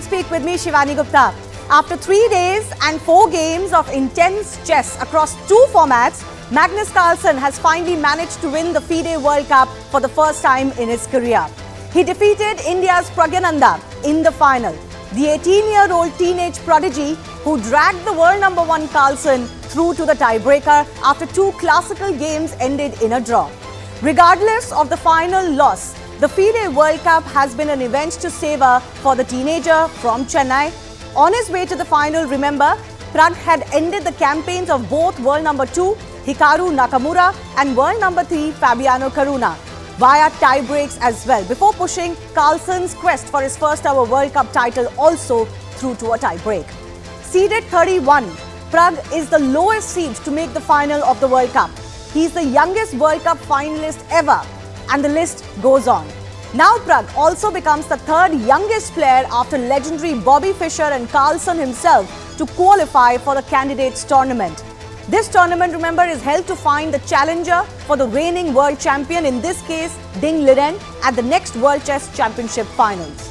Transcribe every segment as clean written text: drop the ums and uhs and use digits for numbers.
can speak with me, Shivani Gupta. After 3 days and 4 games of intense chess across 2 formats, Magnus Carlsen has finally managed to win the FIDE World Cup for the first time in his career. He defeated India's Praggnanandhaa in the final. The 18-year-old teenage prodigy who dragged the world number 1 Carlsen through to the tiebreaker after 2 classical games ended in a draw. Regardless of the final loss, the FIDE World Cup has been an event to savor for the teenager from Chennai. On his way to the final, remember, Pragg had ended the campaigns of both world number 2 Hikaru Nakamura and world number 3 Fabiano Caruana via tie breaks as well, before pushing Carlsen's quest for his first ever World Cup title also through to a tie break. Seeded 31, Pragg is the lowest seed to make the final of the World Cup. He is the youngest World Cup finalist ever, and the list goes on. Now Pragg also becomes the 3rd youngest player after legendary Bobby Fischer and Carlsen himself to qualify for the candidates tournament. This tournament, remember, is held to find the challenger for the reigning world champion, in this case Ding Liren, at the next World Chess Championship finals.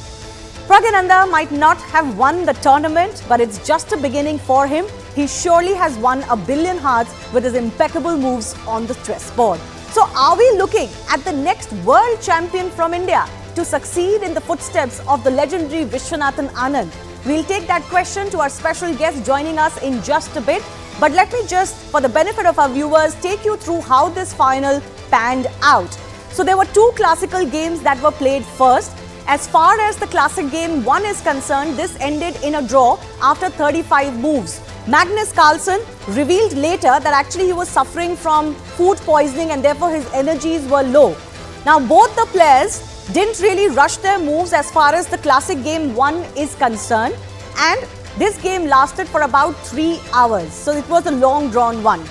Praggnanandhaa might not have won the tournament, but it's just a beginning for him. He surely has won a billion hearts with his impeccable moves on the chessboard. So are we looking at the next world champion from India to succeed in the footsteps of the legendary Vishwanathan Anand? We'll take that question to our special guest joining us in just a bit. But let me just, for the benefit of our viewers, take you through how this final panned out. So there were 2 classical games that were played first. As far as the classic game 1 is concerned, this ended in a draw after 35 moves. Magnus Carlsen revealed later that actually he was suffering from food poisoning and therefore his energies were low. Now both the players didn't really rush their moves as far as the classic game 1 is concerned, and this game lasted for about 3 hours, so it was a long drawn one.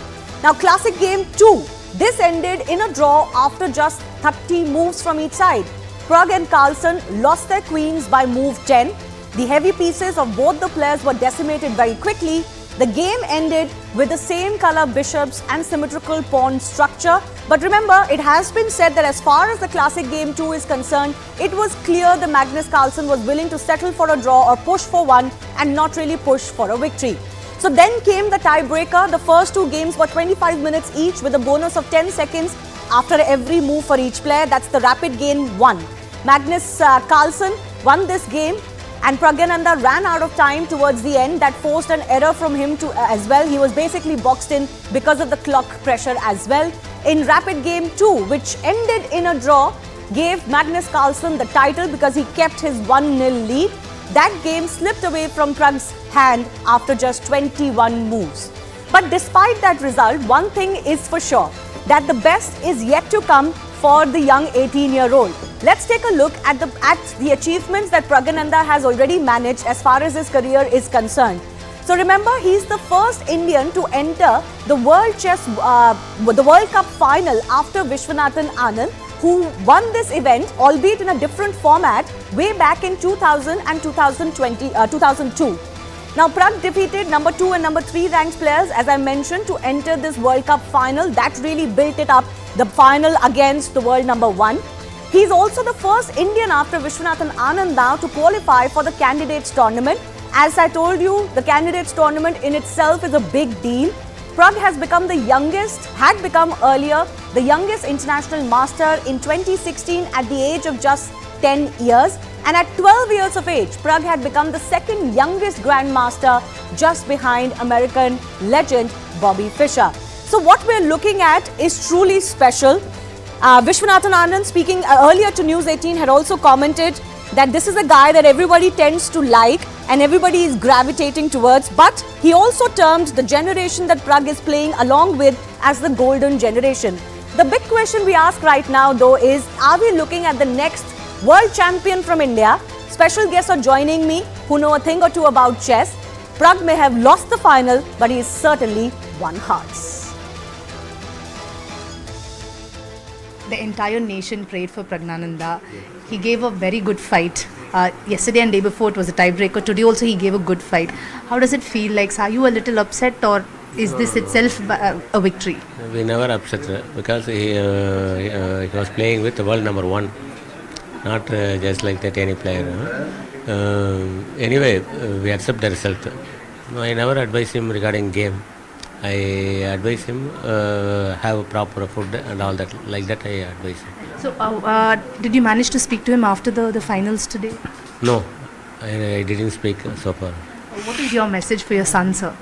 Now classic game 2, this ended in a draw after just 30 moves from each side. Pragg and Carlsen lost their queens by move 10. The heavy pieces of both the players were decimated very quickly. The game ended with the same color bishops and symmetrical pawn structure. But remember, it has been said that as far as the classic game 2 is concerned, it was clear that Magnus Carlsen was willing to settle for a draw or push for one and not really push for a victory. So then came the tiebreaker. The first 2 games were 25 minutes each with a bonus of 10 seconds after every move for each player. That's the rapid game 1. Magnus Carlsen won this game, and Praggnanandhaa ran out of time towards the end. That forced an error from him as well. He was basically boxed in because of the clock pressure as well. In rapid game 2, which ended in a draw, gave Magnus Carlsen the title because he kept his 1-0 lead. That game slipped away from Pragg's hand after just 21 moves. But despite that result, one thing is for sure, that the best is yet to come for the young 18-year-old. Let's take a look at the achievements that Praggnanandhaa has already managed as far as his career is concerned. So remember, he's the first Indian to enter the the World Cup final after Vishwanathan Anand, who won this event, albeit in a different format, way back in 2000 and 2002. Now Pragg defeated number 2 and number 3 ranked players, as I mentioned, to enter this World Cup final. That really built it up, the final against the world number 1. He's also the first Indian after Vishwanathan Anand now to qualify for the candidates tournament. As I told you, the candidates tournament in itself is a big deal. Pragg has become the youngest, had become earlier, the youngest international master in 2016 at the age of just 10 years. And at 12 years of age, Pragg had become the 2nd youngest grandmaster, just behind American legend Bobby Fischer. So what we're looking at is truly special. Vishwanathan Anand, speaking earlier to News 18, had also commented that this is a guy that everybody tends to like and everybody is gravitating towards. But he also termed the generation that Pragg is playing along with as the golden generation. The big question we ask right now, though, is, are we looking at the next world champion from India? Special guests are joining me who know a thing or two about chess. Pragg may have lost the final, but he has certainly won hearts. The entire nation prayed for Pragnanandhaa. He gave a very good fight. Yesterday and day before it was a tiebreaker. Today also he gave a good fight. How does it feel like? Are you a little upset, or is this itself a victory? We never upset because he was playing with the world number 1, not just like that any player. Anyway, we accept the result. No, I never advise him regarding game. I advise him have proper food and all that. Like that, I advise him. So, did you manage to speak to him after the finals today? No, I didn't speak so far. What is your message for your son, sir?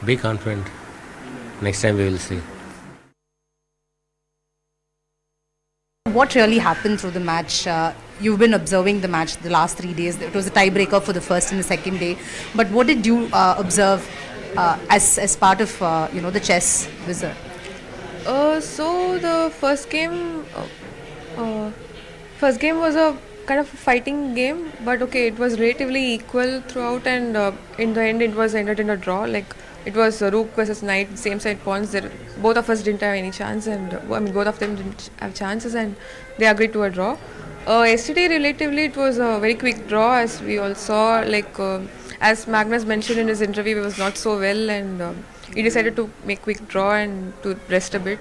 Be confident. Next time we will see. What really happened through the match? You've been observing the match the last 3 days. It was a tiebreaker for the first and the second day. But what did you observe as part of the chess wizard? So the first game was a kind of fighting game, but okay, it was relatively equal throughout, and in the end, it was ended in a draw. Like it was rook versus knight, same side pawns. Both of us didn't have any chance, and both of them didn't have chances, and they agreed to a draw. Yesterday, relatively, it was a very quick draw, as we all saw. Like as Magnus mentioned in his interview, he was not so well, and he decided to make quick draw and to rest a bit.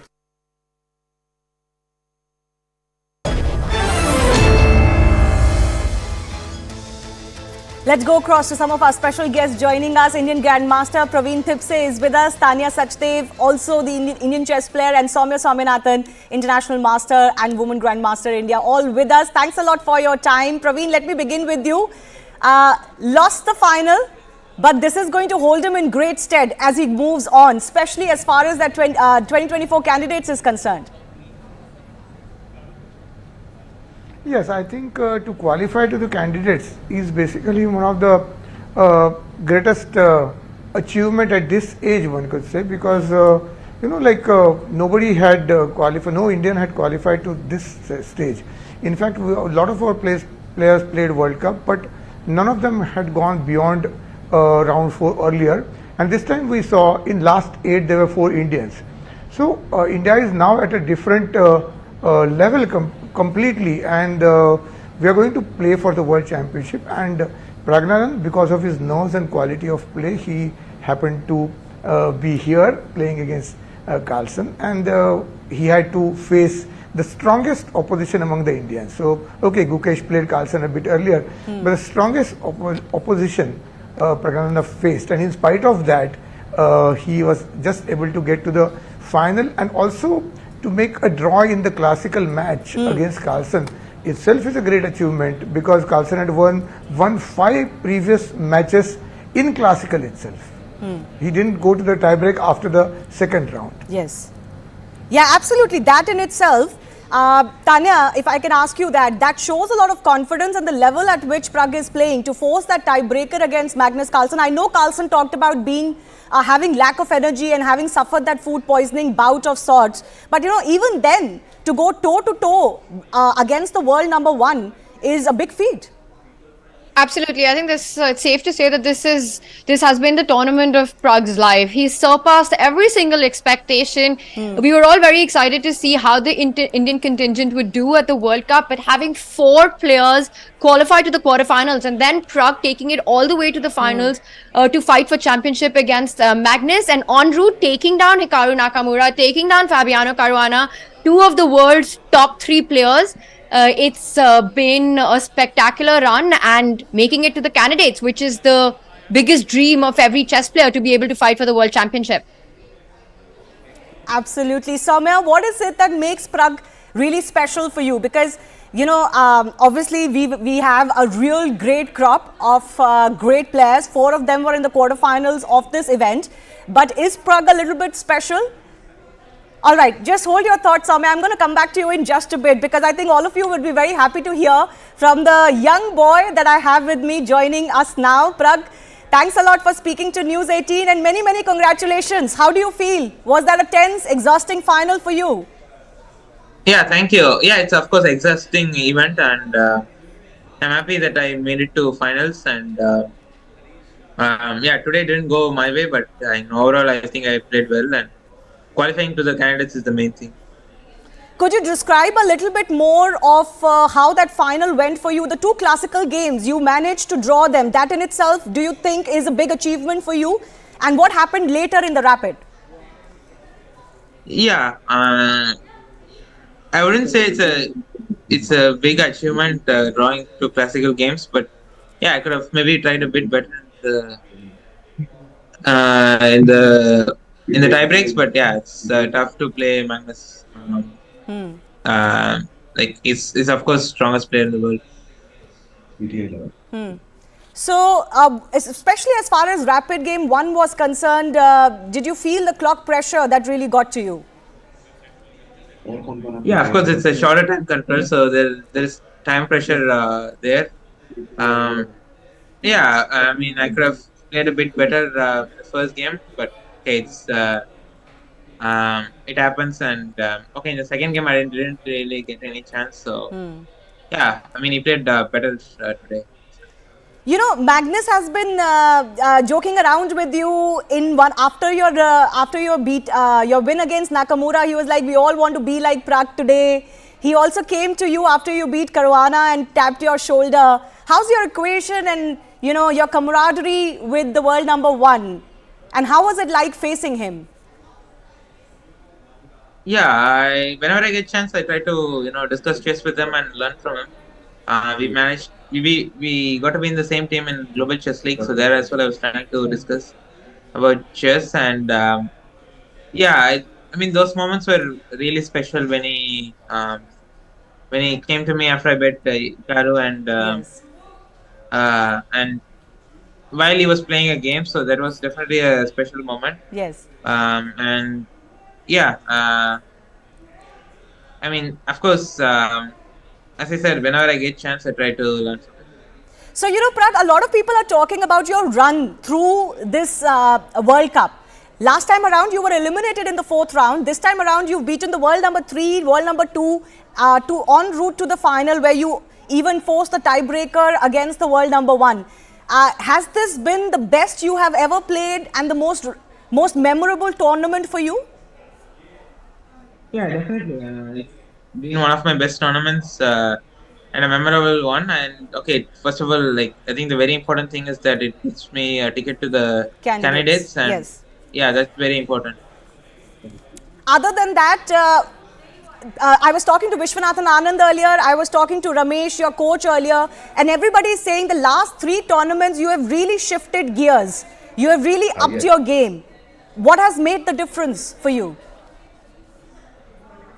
Let's go across to some of our special guests joining us. Indian Grandmaster Praveen Thipse is with us. Tanya Sachdev, also the Indian chess player, and Soumya Swaminathan, International Master and Women Grandmaster India, all with us. Thanks a lot for your time. Praveen, let me begin with you. Lost the final, but this is going to hold him in great stead as he moves on, especially as far as that 2024 candidates is concerned. Yes, I think to qualify to the candidates is basically one of the greatest achievement at this age, one could say, because nobody had qualified, no Indian had qualified to this stage. In fact, a lot of our players played World Cup, but none of them had gone beyond round 4 earlier. And this time we saw in last 8 there were 4 Indians. So India is now at a different level completely, and we are going to play for the World Championship. And Pragnanandhaa, because of his nose and quality of play, he happened to be here playing against Carlsen, and he had to face the strongest opposition among the Indians. So, okay, Gukesh played Carlsen a bit earlier, but the strongest opposition Pragnanandhaa faced, and in spite of that, he was just able to get to the final, and also to make a draw in the classical match against Carlsen itself is a great achievement, because Carlsen had won 5 previous matches in classical itself. He didn't go to the tiebreak after the second round. Yes. Yeah, absolutely. That in itself, Tanya, if I can ask you that shows a lot of confidence and the level at which Pragg is playing to force that tiebreaker against Magnus Carlsen. I know Carlsen talked about being having lack of energy and having suffered that food poisoning bout of sorts. But even then, to go toe to toe against the world #1 is a big feat. Absolutely. I think this it's safe to say that this has been the tournament of Pragg's life. He's surpassed every single expectation. We were all very excited to see how the Indian contingent would do at the World Cup, but having 4 players qualify to the quarterfinals and then Pragg taking it all the way to the finals to fight for championship against Magnus, and en route taking down Hikaru Nakamura, taking down Fabiano Caruana, 2 of the world's top 3 players. It's been a spectacular run, and making it to the candidates, which is the biggest dream of every chess player, to be able to fight for the World Championship. Absolutely. Soumya, what is it that makes Pragg really special for you? Because, obviously we have a real great crop of great players. 4 of them were in the quarterfinals of this event. But is Pragg a little bit special? All right, just hold your thoughts, Soumya. I'm going to come back to you in just a bit, because I think all of you would be very happy to hear from the young boy that I have with me joining us now. Pragg, thanks a lot for speaking to News 18, and many, many congratulations. How do you feel? Was that a tense, exhausting final for you? Yeah, thank you. Yeah, it's of course exhausting event, and I'm happy that I made it to finals. And today didn't go my way, but overall I think I played well, and qualifying to the candidates is the main thing. Could you describe a little bit more of how that final went for you? The 2 classical games, you managed to draw them. That in itself, do you think is a big achievement for you? And what happened later in the rapid? Yeah, I wouldn't say it's a big achievement drawing 2 classical games, but yeah, I could have maybe tried a bit better in the tie breaks, but yeah, it's tough to play Magnus. Like he's of course strongest player in the world. So, especially as far as rapid game one was concerned, did you feel the clock pressure that really got to you? Yeah, of course, it's a shorter time control, so there is time pressure there. Yeah, I mean, I could have played a bit better in the first game, but okay, it happens. And okay, in the second game, I didn't really get any chance. So yeah, I mean, he played better today. You know, Magnus has been joking around with you in one after your beat your win against Nakamura. He was like, "We all want to be like Pragg today." He also came to you after you beat Caruana and tapped your shoulder. How's your equation and your camaraderie with the world number one, and how was it like facing him? Yeah, whenever I get chance, I try to discuss chess with him and learn from him. We managed. We got to be in the same team in Global Chess League, so there as well I was trying to discuss about chess. And yeah, I mean those moments were really special when he came to me after I bet Karu Yes. and while he was playing a game, so that was definitely a special moment. Yes. And yeah, I mean, of course, as I said, whenever I get chance, I try to learn from it. So, Pragg, a lot of people are talking about your run through this World Cup. Last time around, you were eliminated in the 4th round. This time around, you've beaten the world number 3, world number 2, to en route to the final, where you even forced the tiebreaker against the world number 1. Has this been the best you have ever played and the most memorable tournament for you? Yeah, definitely. It's been one of my best tournaments and a memorable one. And okay, first of all, like I think the very important thing is that it gives me a ticket to the candidates, and yes. yeah, that's very important. Other than that, I was talking to Vishwanathan Anand earlier, I was talking to Ramesh, your coach, earlier, and everybody is saying the last 3 tournaments you have really shifted gears. You have really upped your game. What has made the difference for you?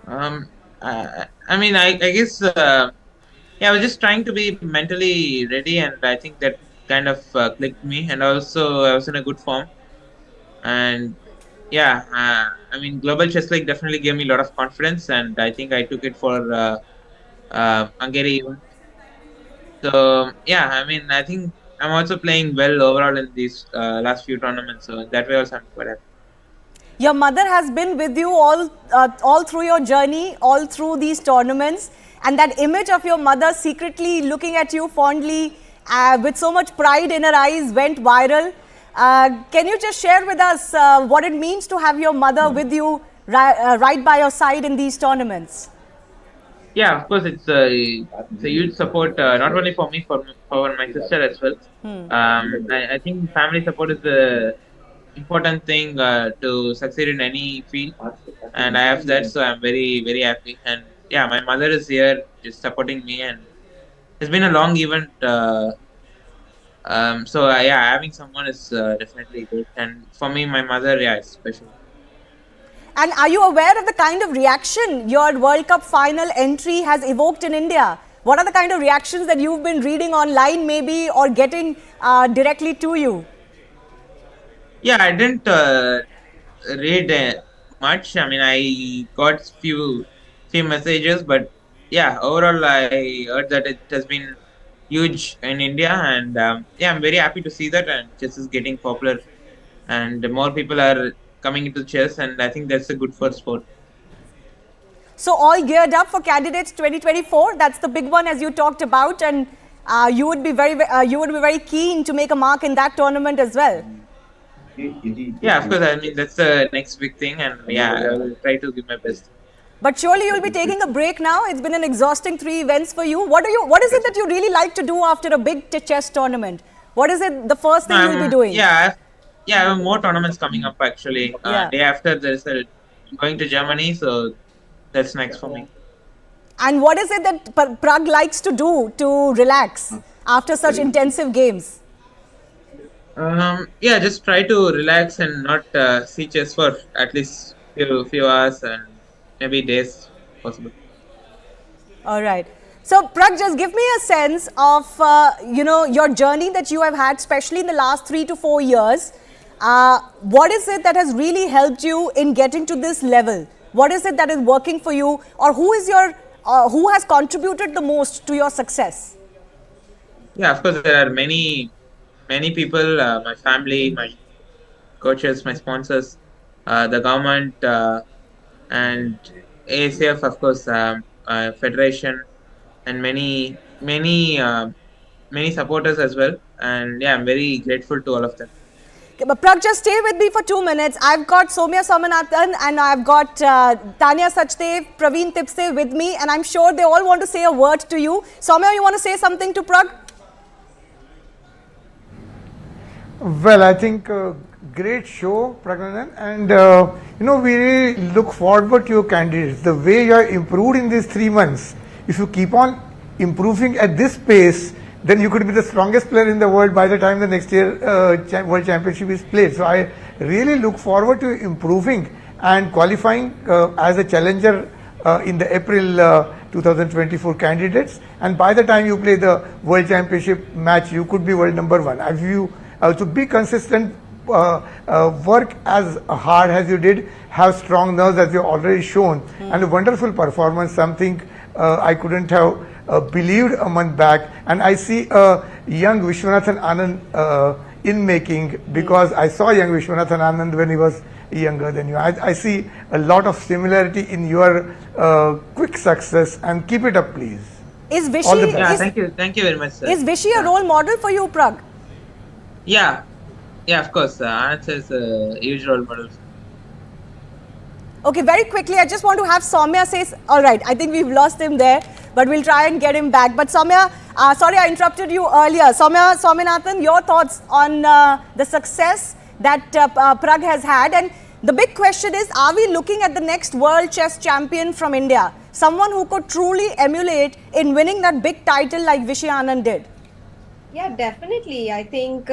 I mean, I guess yeah, I was just trying to be mentally ready, and I think that kind of clicked me. And also, I was in a good form, and yeah, I mean, Global Chess League definitely gave me a lot of confidence, and I think I took it for Hungary even. So yeah, I mean, I think I'm also playing well overall in these last few tournaments. So that way also I'm quite happy. Your mother has been with you all through your journey, all through these tournaments, and that image of your mother secretly looking at you fondly with so much pride in her eyes went viral. Can you just share with us what it means to have your mother with you right by your side in these tournaments? Yeah, of course, it's a huge support, not only for me, for my sister as well. I think family support is the important thing to succeed in any field, and I have that, so I'm very, very happy. And yeah, my mother is here just supporting me, and it's been a long event. So yeah, having someone is definitely good, and for me, my mother, yeah, is special. And are you aware of the kind of reaction your World Cup final entry has evoked in India? What are the kind of reactions that you've been reading online maybe, or getting directly to you? Yeah, I didn't read much. I mean, I got few messages, but yeah, overall, I heard that it has been huge in India, and yeah, I'm very happy to see that, and chess is getting popular, and more people are coming into chess, and I think that's a good for sport. So all geared up for Candidates 2024. That's the big one, as you talked about, and you would be very keen to make a mark in that tournament as well. Yeah, of course. I mean, that's the next big thing, and yeah, I will try to give my best. But surely you'll be taking a break now. It's been an exhausting 3 events for you. What is it that you really like to do after a big chess tournament? What is it, the first thing you'll be doing? Yeah, I have more tournaments coming up actually. Day after there's going to Germany, so that's next for me. And what is it that Pragg likes to do to relax? after such intensive games? Yeah, just try to relax and not see chess for at least few hours and maybe days possible. All right. So, Pragg, just give me a sense of, your journey that you have had, especially in the last 3 to 4 years. What is it that has really helped you in getting to this level? What is it that is working for you, or who has contributed the most to your success? Yeah, of course, there are many people, my family, my coaches, my sponsors, the government, and ASF, of course, federation, and many supporters as well. And yeah, I'm very grateful to all of them. Okay, but Pragg, just stay with me for 2 minutes. I've got Soumya Swaminathan and I've got Tanya Sachdev, Praveen Tipse with me, and I'm sure they all want to say a word to you. Soumya, you want to say something to Pragg? Well, I think great show, Pragnanandhaa, and we really look forward to your candidates. The way you are improved in these 3 months, if you keep on improving at this pace, then you could be the strongest player in the world by the time the next year World Championship is played. So I really look forward to improving and qualifying as a challenger in the April 2024 candidates. And by the time you play the World Championship match, you could be world number 1. If you to be consistent, work as hard as you did, have strong nerves as you've already shown, and a wonderful performance, something I couldn't have believed a month back. And I see a young Vishwanathan Anand in making, because I saw young Vishwanathan Anand when he was younger than you. I see a lot of similarity in your quick success, and keep it up, please. Is Vishy, yeah, thank you very much, sir. Is Vishy a role model for you, Pragg? Yeah, of course. Anand is a huge role model. Okay, very quickly, I just want to have Soumya say, all right, I think we've lost him there, but we'll try and get him back. But Soumya, sorry I interrupted you earlier. Soumya Swaminathan, your thoughts on the success that Pragg has had. And the big question is, are we looking at the next world chess champion from India? Someone who could truly emulate in winning that big title like Vishy Anand did? Yeah, definitely. I think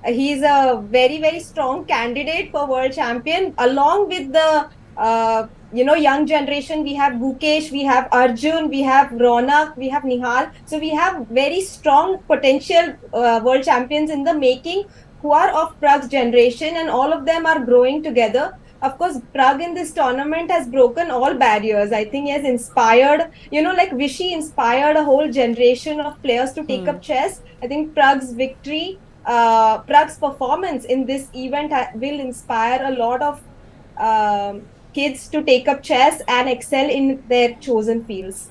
he's a very, very strong candidate for world champion. Along with the, young generation, we have Gukesh, we have Arjun, we have Ronak, we have Nihal. So we have very strong potential world champions in the making who are of Pragg's generation, and all of them are growing together. Of course, Pragg in this tournament has broken all barriers. I think he has inspired, like Vishy inspired a whole generation of players to take up chess. I think Pragg's victory, Pragg's performance in this event will inspire a lot of kids to take up chess and excel in their chosen fields.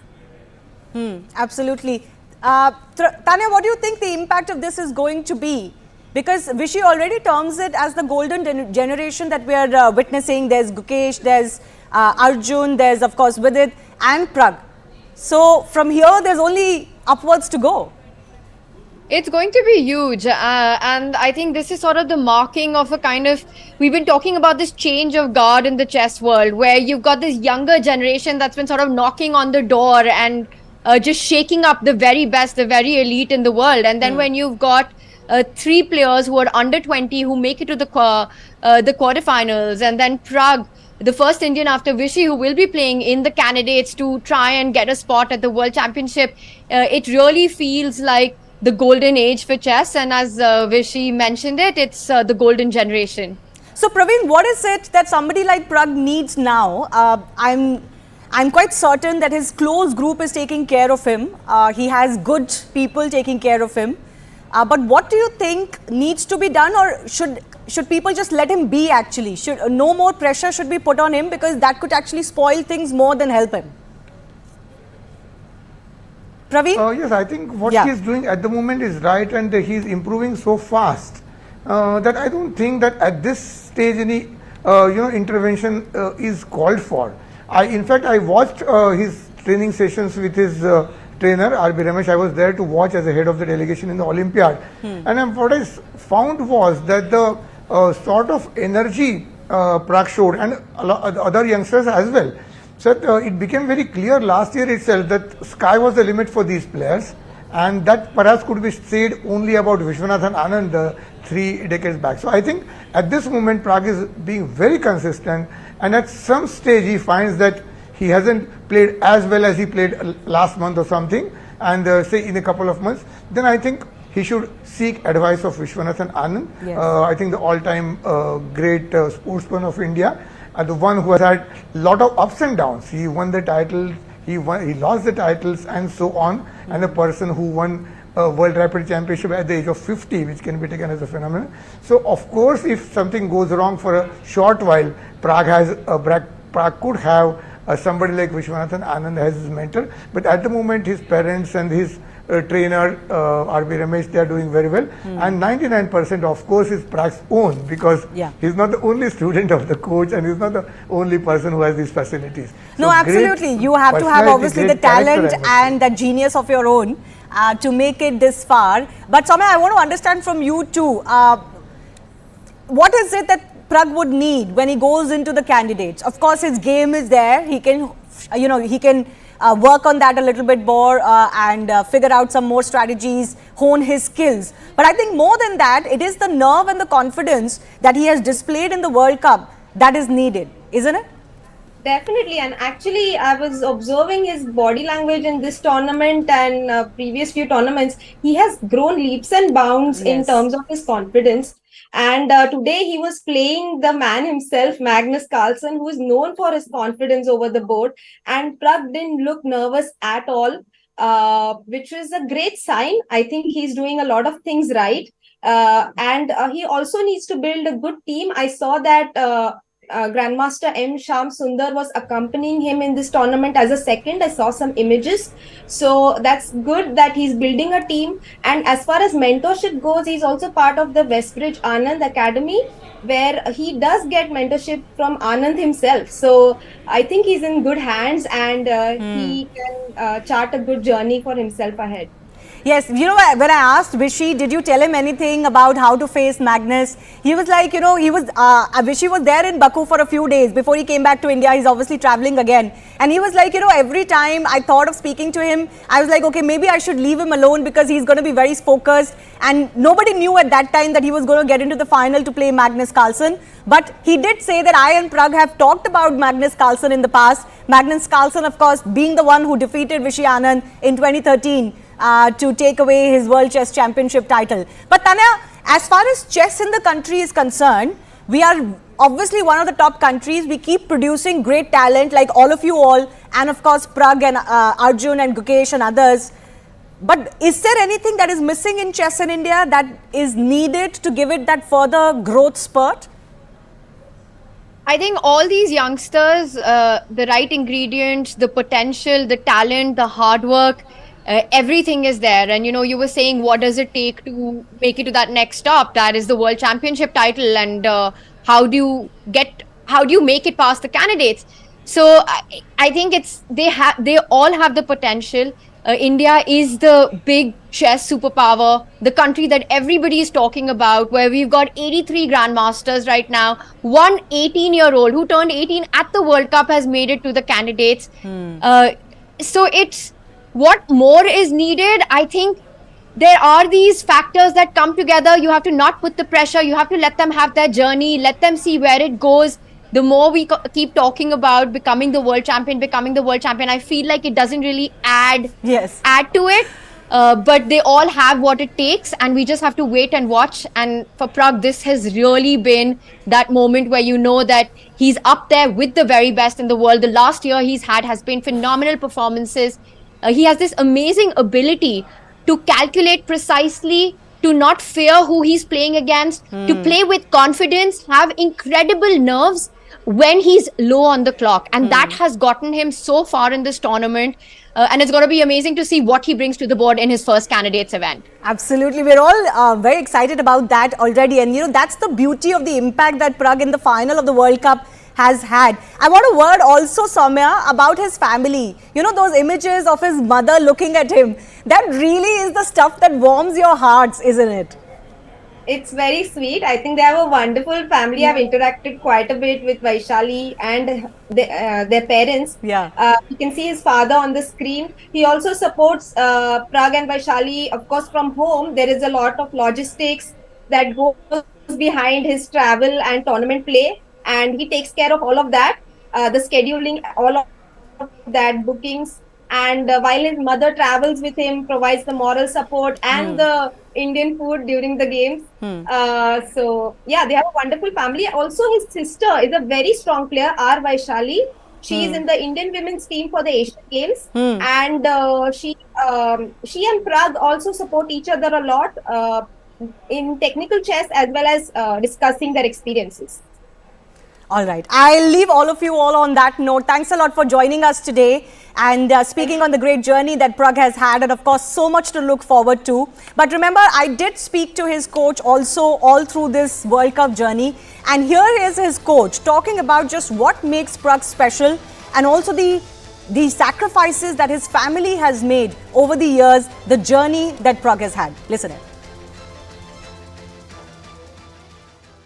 Absolutely. Tanya, what do you think the impact of this is going to be? Because Vishy already terms it as the golden generation that we are witnessing. There's Gukesh, there's Arjun, there's of course Vidit and Pragg. So from here, there's only upwards to go. It's going to be huge, and I think this is sort of the marking of a kind of, we've been talking about this change of guard in the chess world, where you've got this younger generation that's been sort of knocking on the door and just shaking up the very best, the very elite in the world. And then when you've got 3 players who are under 20 who make it to the quarterfinals, and then Pragg, the first Indian after Vishy, who will be playing in the candidates to try and get a spot at the World Championship. It really feels like the golden age for chess, and as Vishy mentioned it's the golden generation. So Praveen, what is it that somebody like Pragg needs now? I'm quite certain that his close group is taking care of him. He has good people taking care of him. But what do you think needs to be done, or should people just let him be actually? No more pressure should be put on him, because that could actually spoil things more than help him? Praveen? Yes, I think what he is doing at the moment is right, and he is improving so fast that I don't think that at this stage any intervention is called for. In fact, I watched his training sessions with his trainer RB Ramesh. I was there to watch as a head of the delegation in the Olympiad, and what I found was that the sort of energy Pragg showed, and other youngsters as well. So it became very clear last year itself that sky was the limit for these players, and that perhaps could be said only about Vishwanathan Anand 3 decades back. So I think at this moment Pragg is being very consistent, and at some stage he finds that he hasn't played as well as he played last month or something, and say in a couple of months, then I think he should seek advice of Vishwanathan Anand. Yes. I think the all-time great sportsman of India, the one who has had a lot of ups and downs. He won the titles, he lost the titles, and so on. And a person who won World Rapid Championship at the age of 50, which can be taken as a phenomenon. So of course, if something goes wrong for a short while, Pragg could have somebody like Vishwanathan Anand as his mentor. But at the moment, his parents and his trainer R.B. Ramesh, they are doing very well, and 99% of course is Pragg's own, because he's not the only student of the coach, and he's not the only person who has these facilities. No, So absolutely. You have to have obviously the talent and that genius of your own to make it this far. But Soumya, I want to understand from you too, what is it that Pragg would need when he goes into the candidates? Of course, his game is there. He can, he can work on that a little bit more and figure out some more strategies, hone his skills. But I think more than that, it is the nerve and the confidence that he has displayed in the World Cup that is needed, isn't it? Definitely, and actually I was observing his body language in this tournament and previous few tournaments. He has grown leaps and bounds in terms of his confidence. And today he was playing the man himself, Magnus Carlsen, who is known for his confidence over the board. And Pragg didn't look nervous at all, which is a great sign. I think he's doing a lot of things right. And he also needs to build a good team. I saw that Grandmaster M. Shyam Sundar was accompanying him in this tournament as a second. I saw some images. So that's good that he's building a team. And as far as mentorship goes, he's also part of the Westbridge Anand Academy, where he does get mentorship from Anand himself. So I think he's in good hands, and he can chart a good journey for himself ahead. Yes, when I asked Vishy, did you tell him anything about how to face Magnus? He was like, Vishy was there in Baku for a few days before he came back to India. He's obviously traveling again. And he was like, every time I thought of speaking to him, I was like, okay, maybe I should leave him alone because he's going to be very focused. And nobody knew at that time that he was going to get into the final to play Magnus Carlsen. But he did say that I and Pragg have talked about Magnus Carlsen in the past. Magnus Carlsen, of course, being the one who defeated Vishy Anand in 2013. To take away his World Chess Championship title. But Tanya, as far as chess in the country is concerned, we are obviously one of the top countries. We keep producing great talent like all of you all, and of course Pragg and Arjun and Gukesh and others. But is there anything that is missing in chess in India that is needed to give it that further growth spurt? I think all these youngsters, the right ingredients, the potential, the talent, the hard work, everything is there. And you were saying, what does it take to make it to that next stop? That is the World Championship title. And how do you make it past the candidates? So I think they all have the potential. India is the big chess superpower, the country that everybody is talking about, where we've got 83 grandmasters right now. One 18-year-old who turned 18 at the World Cup has made it to the candidates. So it's what more is needed. I think there are these factors that come together. You have to not put the pressure. You have to let them have their journey, let them see where it goes. The more we keep talking about becoming the world champion, I feel like it doesn't really add to it. But they all have what it takes, and we just have to wait and watch. And for Pragg, this has really been that moment where that he's up there with the very best in the world. The last year he's had has been phenomenal performances. He has this amazing ability to calculate precisely, to not fear who he's playing against, to play with confidence, have incredible nerves when he's low on the clock. And that has gotten him so far in this tournament. And it's going to be amazing to see what he brings to the board in his first candidates event. Absolutely. We're all very excited about that already. And, that's the beauty of the impact that Pragg in the final of the World Cup has had. I want a word also, Soumya, about his family. Those images of his mother looking at him, that really is the stuff that warms your hearts, isn't it? It's very sweet. I think they have a wonderful family. I've interacted quite a bit with Vaishali and their parents. Yeah. You can see his father on the screen. He also supports Pragg and Vaishali, of course, from home. There is a lot of logistics that goes behind his travel and tournament play, and he takes care of all of that, the scheduling, all of that, bookings. And while his mother travels with him, provides the moral support and the Indian food during the games. So yeah, they have a wonderful family. Also, his sister is a very strong player, R. Vaishali. She is in the Indian women's team for the Asian Games, and she and Pragg also support each other a lot in technical chess as well as discussing their experiences. All right. I'll leave all of you all on that note. Thanks a lot for joining us today and speaking on the great journey that Pragg has had, and of course so much to look forward to. But remember, I did speak to his coach also all through this World Cup journey, and here is his coach talking about just what makes Pragg special and also the sacrifices that his family has made over the years, the journey that Pragg has had. Listen in.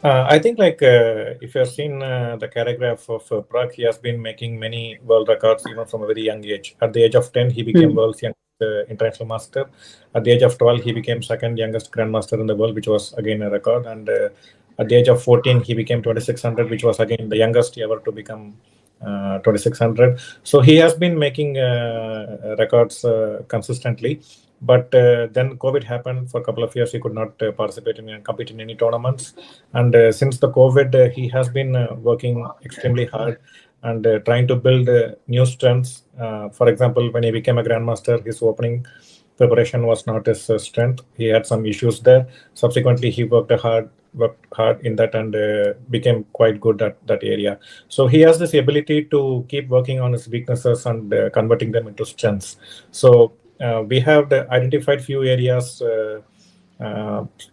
I think if you have seen the choreograph of Pragg, he has been making many world records even from a very young age. At the age of 10, he became world's youngest international master. At the age of 12, he became second youngest grandmaster in the world, which was again a record. And at the age of 14, he became 2600, which was again the youngest ever to become 2600. So he has been making records consistently. But then COVID happened for a couple of years. He could not participate in and compete in any tournaments. And since the COVID, he has been working extremely hard and trying to build new strengths. For example, when he became a grandmaster, his opening preparation was not his strength. He had some issues there. Subsequently, he worked hard in that and became quite good at that area. So he has this ability to keep working on his weaknesses and converting them into strengths. So we have identified few areas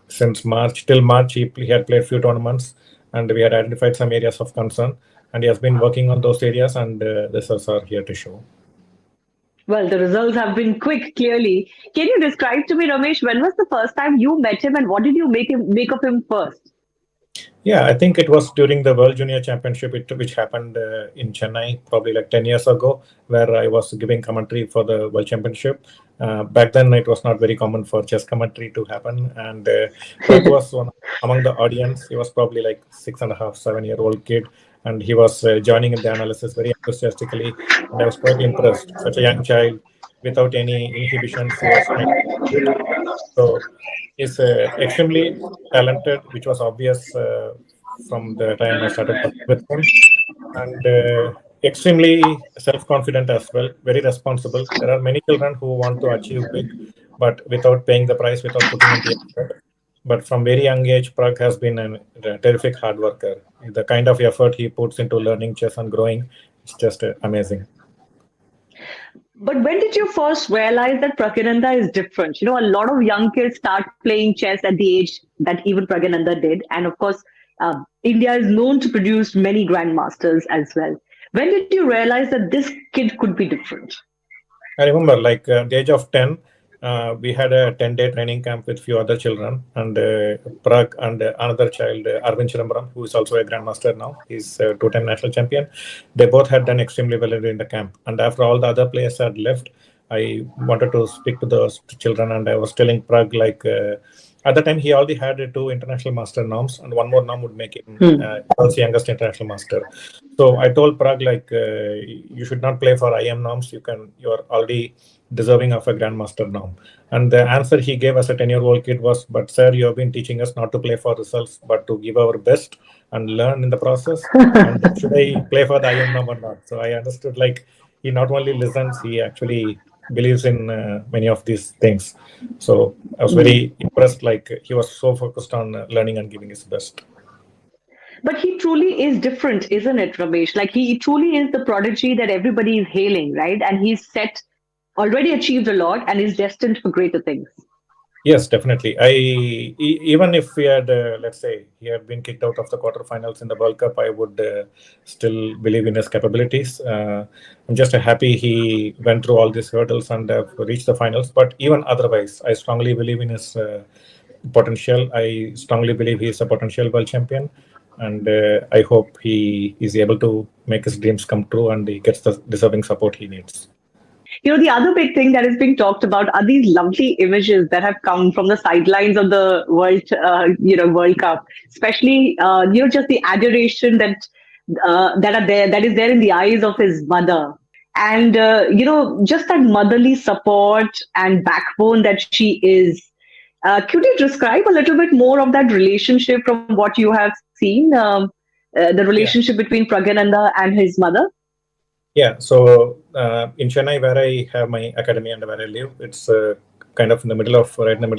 since March. Till March, he had played few tournaments, and we had identified some areas of concern, and he has been working on those areas, and the results are here to show. Well, the results have been quick, clearly. Can you describe to me, Ramesh, when was the first time you met him, and what did you make of him first? Yeah, I think it was during the World Junior Championship, which happened in Chennai, probably like 10 years ago, where I was giving commentary for the World Championship. Back then, it was not very common for chess commentary to happen. And Pragg was one among the audience. He was probably like 6.5, 7-year-old kid. And he was joining in the analysis very enthusiastically. And I was quite impressed. Such a young child, without any inhibitions, he was trying. So he's extremely talented, which was obvious from the time I started working with him, and extremely self-confident as well, very responsible. There are many children who want to achieve big, but without paying the price, without putting in the effort. But from very young age, Pragg has been a terrific hard worker. The kind of effort he puts into learning chess and growing, it's just amazing. But when did you first realize that Praggnanandhaa is different? You know, a lot of young kids start playing chess at the age that even Praggnanandhaa did. And of course, India is known to produce many grandmasters as well. When did you realize that this kid could be different? I remember, like at the age of 10, we had a 10-day training camp with few other children, and Pragg and another child, Arvind Chidambaram, who is also a grandmaster now. He's a 2-time national champion. They both had done extremely well in the camp. And after all the other players had left, I wanted to speak to those children, and I was telling Pragg, like, at the time, he already had 2 international master norms, and 1 more norm would make him world's youngest international master. So I told Pragg, like, you should not play for IM norms. You are already deserving of a grandmaster norm. And the answer he gave as a 10-year-old kid was, but sir, you have been teaching us not to play for results, but to give our best and learn in the process. And should I play for the IM norm or not? So I understood, like, he not only listens, he actually believes in many of these things. So I was very impressed, like he was so focused on learning and giving his best. But he truly is different, isn't it, Ramesh? Like, he truly is the prodigy that everybody is hailing, right? And he's already achieved a lot and is destined for greater things. Yes, definitely. Even if we had, let's say, he had been kicked out of the quarterfinals in the World Cup, I would still believe in his capabilities. I'm just happy he went through all these hurdles and reached the finals. But even otherwise, I strongly believe in his potential. I strongly believe he is a potential world champion, and I hope he is able to make his dreams come true and he gets the deserving support he needs. The other big thing that is being talked about are these lovely images that have come from the sidelines of the World Cup, especially, just the adoration that is there in the eyes of his mother. And, just that motherly support and backbone that she is. Could you describe a little bit more of that relationship from what you have seen, the relationship between Praggnanandhaa and his mother? Yeah, so in Chennai, where I have my academy and where I live, it's kind of right in the middle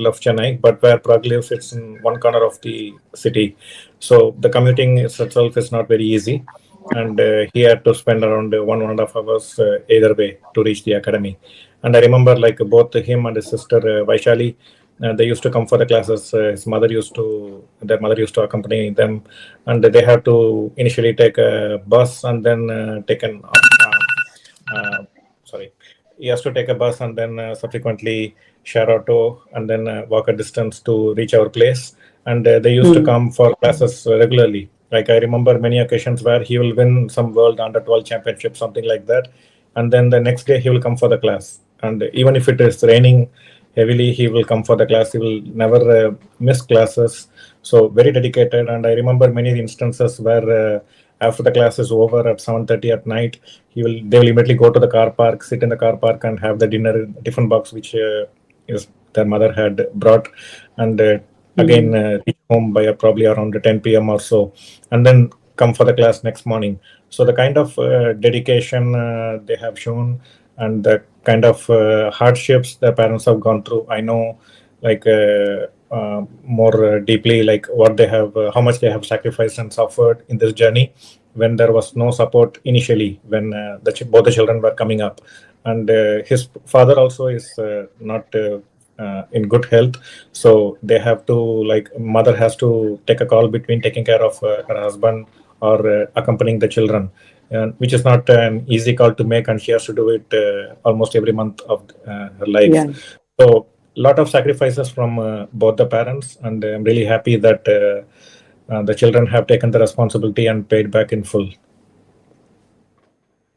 of Chennai, but where Pragg lives, it's in one corner of the city. So the commuting itself is not very easy. And he had to spend around 1.5 hours either way to reach the academy. And I remember like both him and his sister Vaishali, they used to come for the classes. Their mother used to accompany them, and they had to initially take a bus and then he has to take a bus and then subsequently share auto and then walk a distance to reach our place. And they used to come for classes regularly. Like I remember many occasions where he will win some world under 12 championship, something like that. And then the next day he will come for the class. And even if it is raining heavily, he will come for the class. He will never miss classes. So very dedicated. And I remember many instances where after the class is over at 7:30 at night, they will immediately go to the car park, sit in the car park and have the dinner in a different box, which their mother had brought. And again reach home by probably around 10 p.m. or so, and then come for the class next morning. So the kind of dedication they have shown and the kind of hardships their parents have gone through, I know like more deeply, like what they have, how much they have sacrificed and suffered in this journey when there was no support initially, when both the children were coming up. And his father also is not in good health, so they have to, like, mother has to take a call between taking care of her husband or accompanying the children, which is not an easy call to make, and she has to do it almost every month of her life. Yeah. So a lot of sacrifices from both the parents, and I'm really happy that the children have taken the responsibility and paid back in full.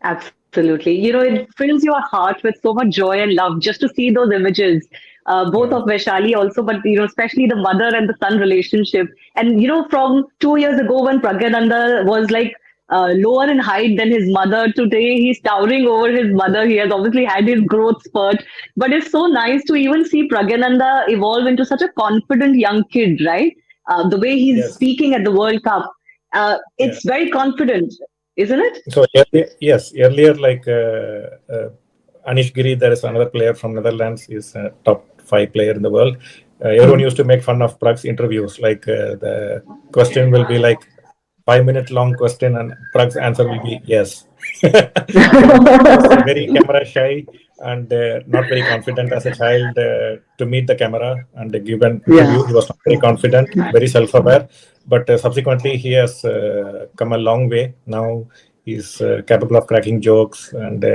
Absolutely. It fills your heart with so much joy and love just to see those images. Both of Vaishali also, but especially the mother and the son relationship. And from 2 years ago when Praggnanandhaa was like lower in height than his mother, today he's towering over his mother. He has obviously had his growth spurt, but it's so nice to even see Praggnanandhaa evolve into such a confident young kid, right? The way he's speaking at the World Cup, it's very confident, isn't it? So earlier like Anish Giri, there is another player from Netherlands, is a top 5 player in the world. Everyone used to make fun of Pragg's interviews. Like the question will be like 5-minute long question, and Pragg's answer will be yes. Very camera shy and not very confident as a child to meet the camera and give an interview. He was not very confident, very self-aware. But subsequently, he has come a long way. Now he's capable of cracking jokes and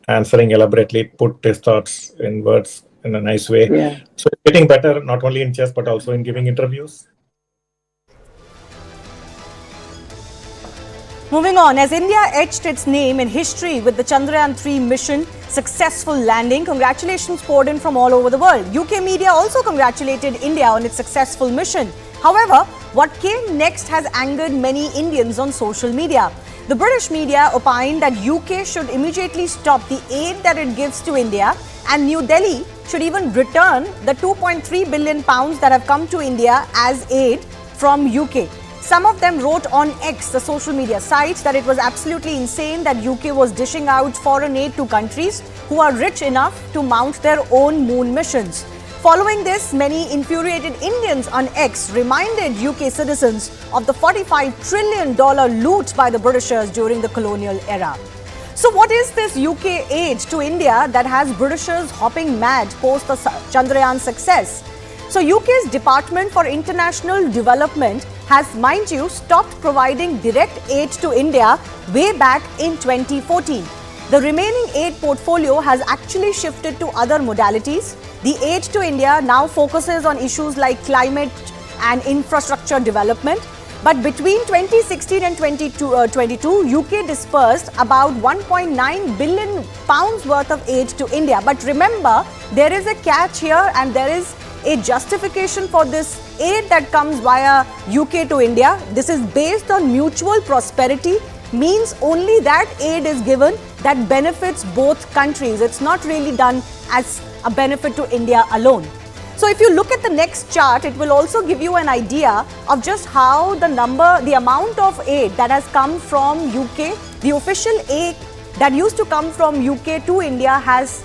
answering elaborately, put his thoughts in words in a nice way. Yeah. So getting better, not only in chess, but also in giving interviews. Moving on, as India etched its name in history with the Chandrayaan-3 mission successful landing, congratulations poured in from all over the world. UK media also congratulated India on its successful mission. However, what came next has angered many Indians on social media. The British media opined that UK should immediately stop the aid that it gives to India, and New Delhi should even return the £2.3 billion that have come to India as aid from UK. Some of them wrote on X, the social media site, that it was absolutely insane that UK was dishing out foreign aid to countries who are rich enough to mount their own moon missions. Following this, many infuriated Indians on X reminded UK citizens of the $45 trillion loot by the Britishers during the colonial era. So what is this UK aid to India that has Britishers hopping mad post the Chandrayaan success? So UK's Department for International Development has, mind you, stopped providing direct aid to India way back in 2014. The remaining aid portfolio has actually shifted to other modalities. The aid to India now focuses on issues like climate and infrastructure development. But between 2016 and 2022, UK dispersed about 1.9 billion pounds worth of aid to India. But remember, there is a catch here and there is a justification for this aid that comes via UK to India. This is based on mutual prosperity, means only that aid is given that benefits both countries. It's not really done as a benefit to India alone. So if you look at the next chart, it will also give you an idea of just how the amount of aid that has come from UK, the official aid that used to come from UK to India has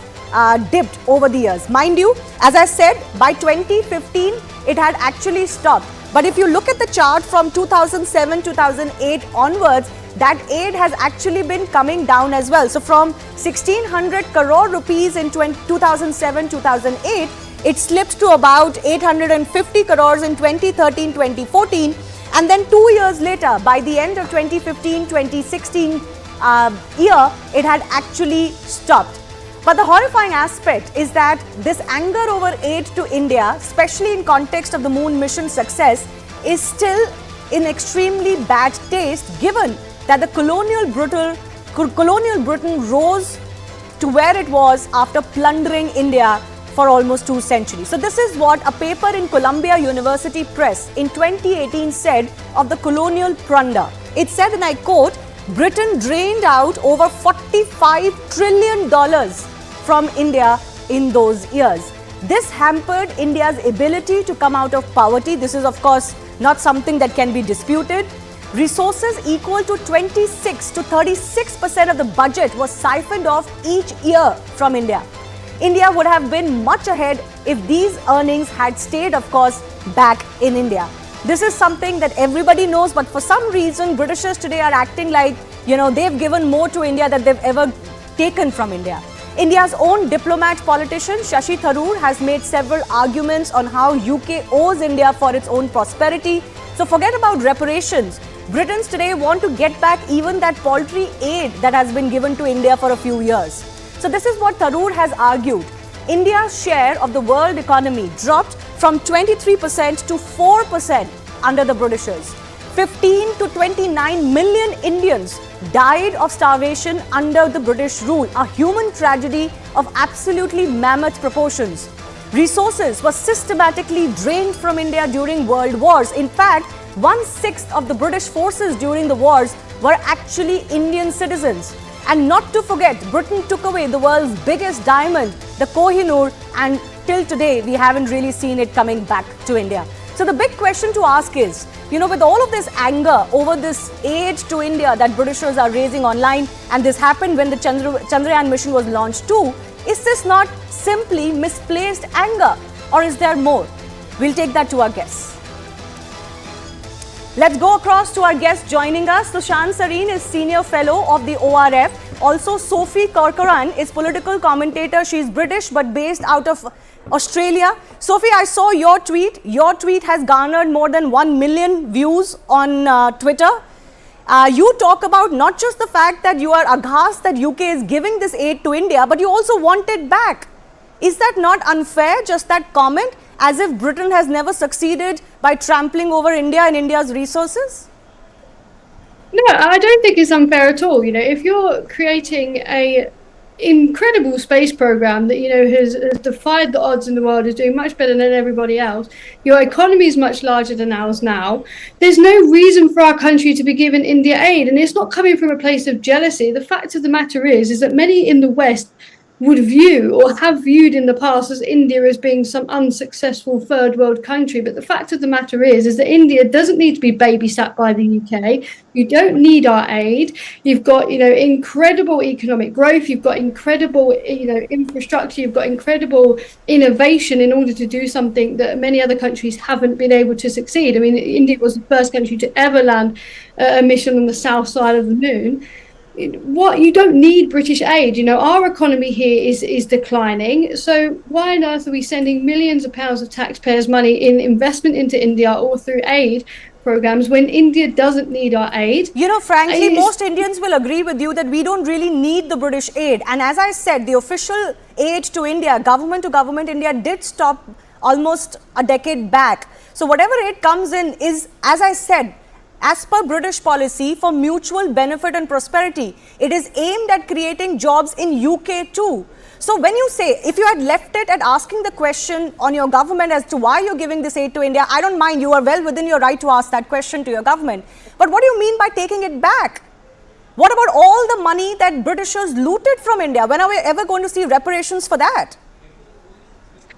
dipped over the years. Mind you, as I said, by 2015, it had actually stopped. But if you look at the chart from 2007-2008 onwards, that aid has actually been coming down as well. So from 1600 crore rupees in 2007-2008, it slipped to about 850 crores in 2013-2014, and then 2 years later, by the end of 2015-2016 year, it had actually stopped. But the horrifying aspect is that this anger over aid to India, especially in context of the moon mission success, is still in extremely bad taste, given that the colonial Britain rose to where it was after plundering India for almost 2 centuries. So this is what a paper in Columbia University Press in 2018 said of the colonial plunder. It said, and I quote, Britain drained out over $45 trillion from India in those years. This hampered India's ability to come out of poverty. This is, of course, not something that can be disputed. Resources equal to 26 to 36% of the budget was siphoned off each year from India. India would have been much ahead if these earnings had stayed, of course, back in India. This is something that everybody knows, but for some reason, Britishers today are acting like, they've given more to India than they've ever taken from India. India's own diplomat politician, Shashi Tharoor, has made several arguments on how UK owes India for its own prosperity. So forget about reparations. Britons today want to get back even that paltry aid that has been given to India for a few years. So this is what Tharoor has argued. India's share of the world economy dropped from 23% to 4% under the Britishers. 15 to 29 million Indians died of starvation under the British rule, a human tragedy of absolutely mammoth proportions. Resources were systematically drained from India during world wars. In fact, 1/6 of the British forces during the wars were actually Indian citizens. And not to forget, Britain took away the world's biggest diamond, the Kohinoor, and till today, we haven't really seen it coming back to India. So the big question to ask is, with all of this anger over this aid to India that Britishers are raising online, and this happened when the Chandrayaan mission was launched too, is this not simply misplaced anger, or is there more? We'll take that to our guests. Let's go across to our guest joining us. Sushant Sareen is Senior Fellow of the ORF. Also, Sophie Corcoran is political commentator. She's British but based out of Australia. Sophie, I saw your tweet. Your tweet has garnered more than 1 million views on Twitter. You talk about not just the fact that you are aghast that UK is giving this aid to India, but you also want it back. Is that not unfair, just that comment? As if Britain has never succeeded by trampling over India and India's resources? No, I don't think it's unfair at all. If you're creating a incredible space program that, has defied the odds in the world, is doing much better than everybody else, your economy is much larger than ours now, there's no reason for our country to be giving India aid. And it's not coming from a place of jealousy. The fact of the matter is that many in the West would view or have viewed in the past as India as being some unsuccessful third world country. But the fact of the matter is that India doesn't need to be babysat by the UK. You don't need our aid. You've got, incredible economic growth. You've got incredible, infrastructure. You've got incredible innovation in order to do something that many other countries haven't been able to succeed. I mean, India was the first country to ever land a mission on the south side of the moon. You don't need British aid. Our economy here is declining. So why on earth are we sending millions of pounds of taxpayers' money in investment into India or through aid programs when India doesn't need our aid. You know, frankly, most Indians will agree with you that we don't really need the British aid. And as I said, the official aid to India, government to government India, did stop almost a decade back. So whatever aid comes in is, as I said, as per British policy for mutual benefit and prosperity. It is aimed at creating jobs in UK too. So when you say, if you had left it at asking the question on your government as to why you're giving this aid to India, I don't mind, you are well within your right to ask that question to your government. But what do you mean by taking it back? What about all the money that Britishers looted from India? When are we ever going to see reparations for that?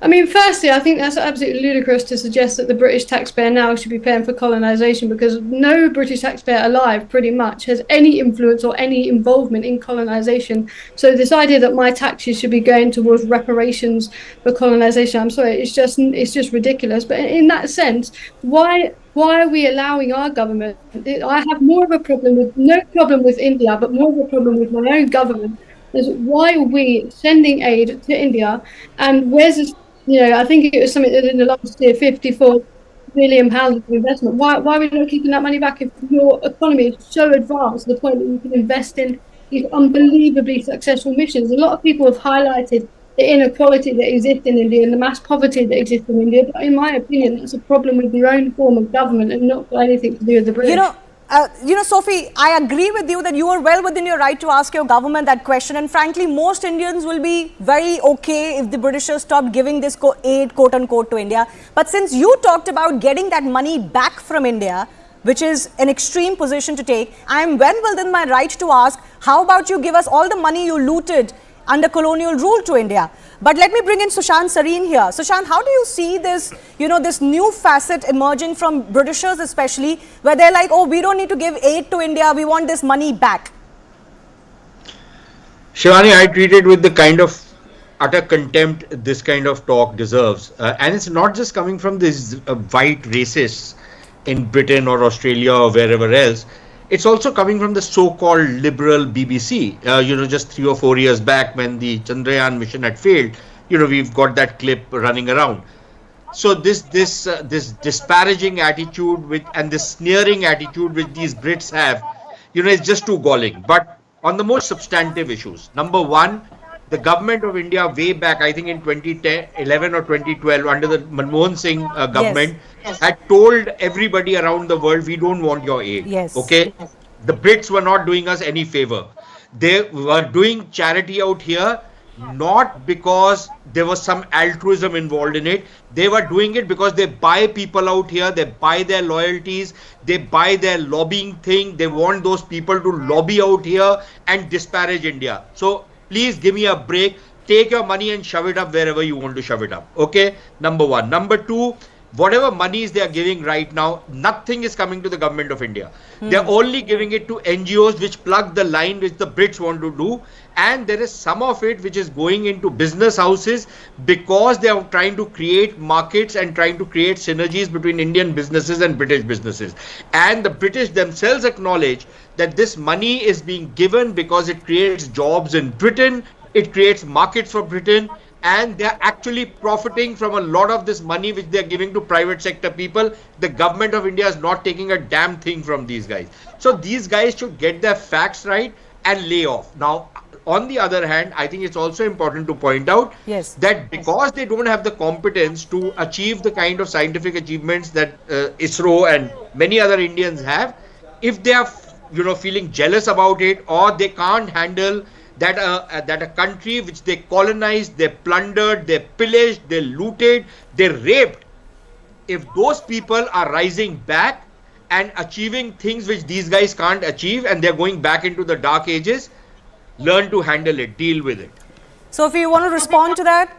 I mean, firstly, I think that's absolutely ludicrous to suggest that the British taxpayer now should be paying for colonisation, because no British taxpayer alive pretty much has any influence or any involvement in colonisation. So this idea that my taxes should be going towards reparations for colonisation, I'm sorry, it's just ridiculous. But in that sense, why are we allowing our government? I have more of a problem with, no problem with India, but more of a problem with my own government. Is why are we sending aid to India, and where's this? I think it was something that in the last year, £54 billion of investment. Why are we not keeping that money back if your economy is so advanced to the point that you can invest in these unbelievably successful missions? A lot of people have highlighted the inequality that exists in India and the mass poverty that exists in India. But in my opinion, that's a problem with your own form of government and not got anything to do with the British. Sophie, I agree with you that you are well within your right to ask your government that question. And frankly, most Indians will be very okay if the Britishers stopped giving this aid, quote unquote, to India. But since you talked about getting that money back from India, which is an extreme position to take, I am well within my right to ask, how about you give us all the money you looted under colonial rule to India? But let me bring in Sushant Sareen here. Sushant, how do you see this, this new facet emerging from Britishers especially, where they're like, oh, we don't need to give aid to India, we want this money back? Shivani, I treat it with the kind of utter contempt this kind of talk deserves. And it's not just coming from these white racists in Britain or Australia or wherever else. It's also coming from the so-called liberal BBC. Just 3 or 4 years back when the Chandrayaan mission had failed, we've got that clip running around. So this disparaging attitude and this sneering attitude which these Brits have, is just too galling. But on the most substantive issues, number one, the government of India way back, I think in 2011 or 2012, under the Manmohan Singh government, had told everybody around the world, we don't want your aid. Yes. Okay? The Brits were not doing us any favor. They were doing charity out here, not because there was some altruism involved in it. They were doing it because they buy people out here, they buy their loyalties, they buy their lobbying thing. They want those people to lobby out here and disparage India. So please give me a break. Take your money and shove it up wherever you want to shove it up. Okay? Number one. Number two, whatever monies they are giving right now, nothing is coming to the government of India. They're only giving it to NGOs which plug the line which the Brits want to do. And there is some of it which is going into business houses because they are trying to create markets and trying to create synergies between Indian businesses and British businesses. And the British themselves acknowledge that this money is being given because it creates jobs in Britain, it creates markets for Britain, and they're actually profiting from a lot of this money which they're giving to private sector people. The government of India is not taking a damn thing from these guys. So these guys should get their facts right and lay off. Now, on the other hand, I think it's also important to point out that because they don't have the competence to achieve the kind of scientific achievements that ISRO and many other Indians have, if they are feeling jealous about it, or they can't handle that a country which they colonized, they plundered, they pillaged, they looted, they raped, if those people are rising back and achieving things which these guys can't achieve and they're going back into the dark ages, learn to handle it, deal with it. So if you want to respond to that?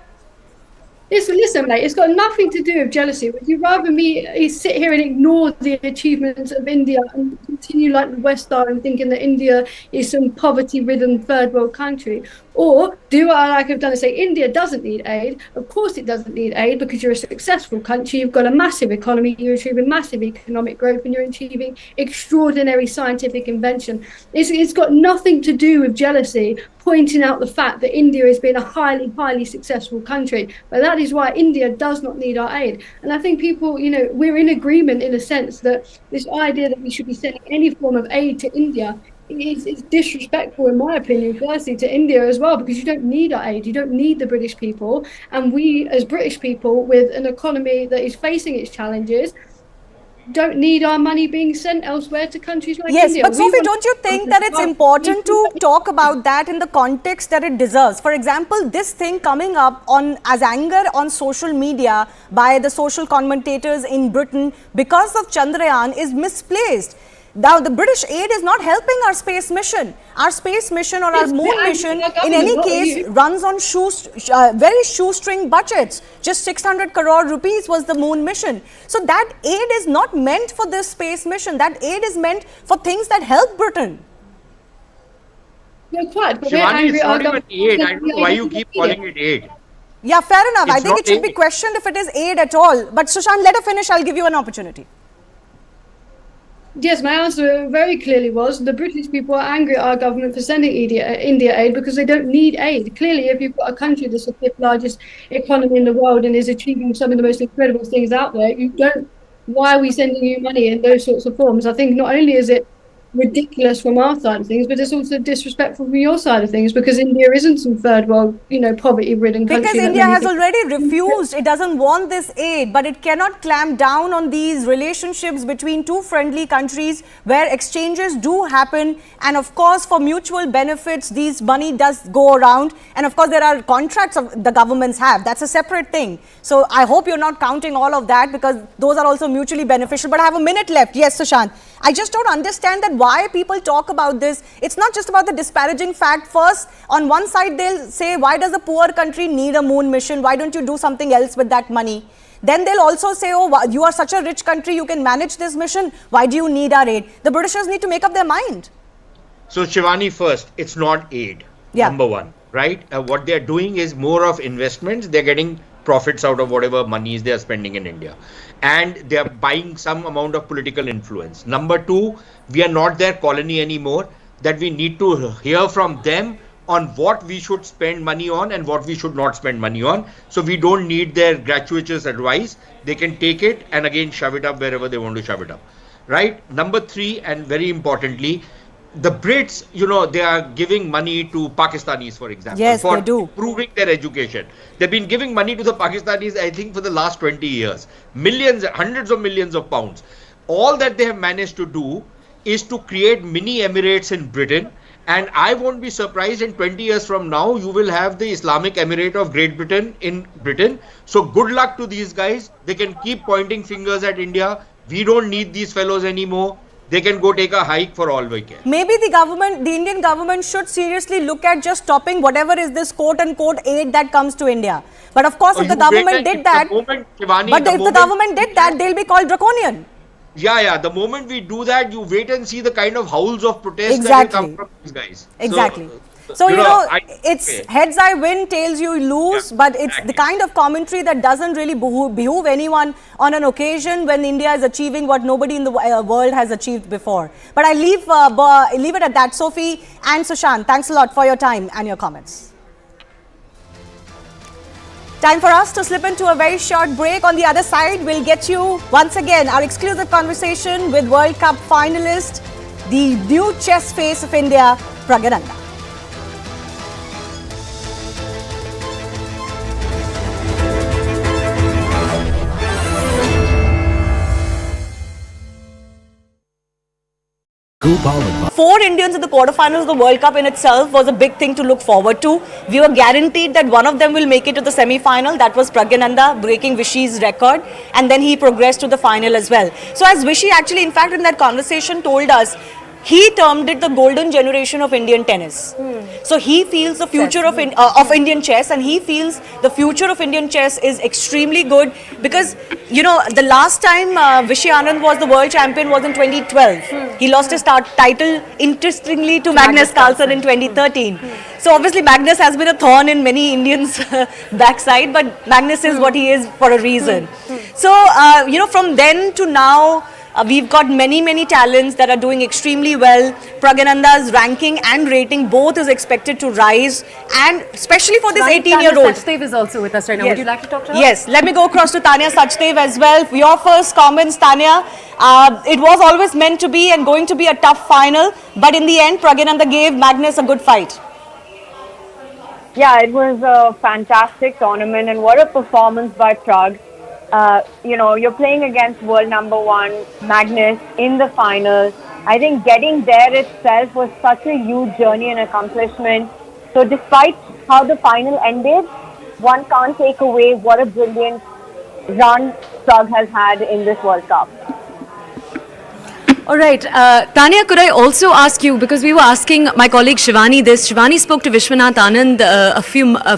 Listen, mate, it's got nothing to do with jealousy. Would you rather me sit here and ignore the achievements of India and continue like the West are and thinking that India is some poverty-ridden third world country? Or do what I like have done and say India doesn't need aid? Of course it doesn't need aid because you're a successful country, you've got a massive economy, you're achieving massive economic growth and you're achieving extraordinary scientific invention. It's got nothing to do with jealousy. pointing out the fact that India has been a highly successful country. But that is why India does not need our aid. And I think people, we're in agreement in a sense that this idea that we should be sending any form of aid to India is disrespectful, in my opinion, firstly to India as well, because you don't need our aid, you don't need the British people. And we, as British people, with an economy that is facing its challenges, don't need our money being sent elsewhere to countries like India. Yes, but Sophie, don't you think that it's important to talk about that in the context that it deserves? For example, this thing coming up as anger on social media by the social commentators in Britain because of Chandrayaan is misplaced. Now, the British aid is not helping our space mission. Our space mission or our moon mission, in any case, runs on very shoestring budgets. Just 600 crore rupees was the moon mission. So that aid is not meant for this space mission. That aid is meant for things that help Britain. You're quite, but Shivani, it's not even aid. I don't know why you keep calling it aid. Yeah, fair enough. It's I think it should be questioned if it is aid at all. But Sushant, let her finish. I'll give you an opportunity. Yes, my answer very clearly was the British people are angry at our government for sending India aid because they don't need aid. Clearly, if you've got a country that's the fifth largest economy in the world and is achieving some of the most incredible things out there, why are we sending you money in those sorts of forms? I think not only is it ridiculous from our side of things, but it's also disrespectful from your side of things, because India isn't some third world, poverty-ridden country. Because India has already refused. It doesn't want this aid, but it cannot clamp down on these relationships between two friendly countries where exchanges do happen, and of course for mutual benefits these money does go around, and of course there are contracts of the governments have. That's a separate thing. So I hope you're not counting all of that, because those are also mutually beneficial. But I have a minute left. Yes, Sushant. I just don't understand that why people talk about this. It's not just about the disparaging fact. First, on one side, they'll say, why does a poor country need a moon mission? Why don't you do something else with that money? Then they'll also say, oh, you are such a rich country, you can manage this mission. Why do you need our aid? The Britishers need to make up their mind. So, Shivani, first, it's not aid, number one, right? What they're doing is more of investments. They're getting profits out of whatever monies they are spending in India. And they are buying some amount of political influence. Number two, we are not their colony anymore, that we need to hear from them on what we should spend money on and what we should not spend money on. So we don't need their gratuitous advice. They can take it and again shove it up wherever they want to shove it up, right? Number three, and very importantly, the Brits, they are giving money to Pakistanis, for example, for improving their education. They've been giving money to the Pakistanis, I think, for the last 20 years. Millions, hundreds of millions of pounds. All that they have managed to do is to create mini Emirates in Britain. And I won't be surprised in 20 years from now, you will have the Islamic Emirate of Great Britain in Britain. So good luck to these guys. They can keep pointing fingers at India. We don't need these fellows anymore. They can go take a hike for all we care. Maybe the Indian government should seriously look at just stopping whatever is this quote-unquote aid that comes to India. But of course, if the government did that, they'll be called draconian. Yeah. The moment we do that, you wait and see the kind of howls of protest that will come from these guys. Exactly. So, it's heads I win, tails you lose, but it's the kind of commentary that doesn't really behoove anyone on an occasion when India is achieving what nobody in the world has achieved before. But I leave it at that. Sophie and Sushant, thanks a lot for your time and your comments. Time for us to slip into a very short break. On the other side, we'll get you once again our exclusive conversation with World Cup finalist, the new chess face of India, Praggnanandhaa. Four Indians in the quarterfinals of the World Cup in itself was a big thing to look forward to. We were guaranteed that one of them will make it to the semi-final. That was Praggnanandhaa, breaking Vishy's record, and then he progressed to the final as well. So as Vishy actually, in fact, in that conversation told us, he termed it the golden generation of Indian tennis. So he feels the future of Indian chess, and he feels the future of Indian chess is extremely good because, the last time Vishy Anand was the world champion was in 2012. He lost his title, interestingly, to Magnus Carlsen in 2013. So obviously Magnus has been a thorn in many Indians' backside, but Magnus is what he is for a reason. So, from then to now, We've got many talents that are doing extremely well. Praggnanandhaa's ranking and rating both is expected to rise, and especially for this 18-year-old. Sachdev is also with us right now. Would you like to talk to her? Yes, let me go across to Tanya Sachdev as well. Your first comments, Tanya. It was always meant to be and going to be a tough final, but in the end, Praggnanandhaa gave Magnus a good fight. Yeah, it was a fantastic tournament, and what a performance by Pragg. You know, you're playing against world number 1 Magnus in the final. I think getting there itself was such a huge journey and accomplishment. So despite how the final ended, one can't take away what a brilliant run Pragg has had in this World Cup. All right, Tanya, could I also ask you, because we were asking my colleague Shivani this. Shivani spoke to Vishwanath Anand a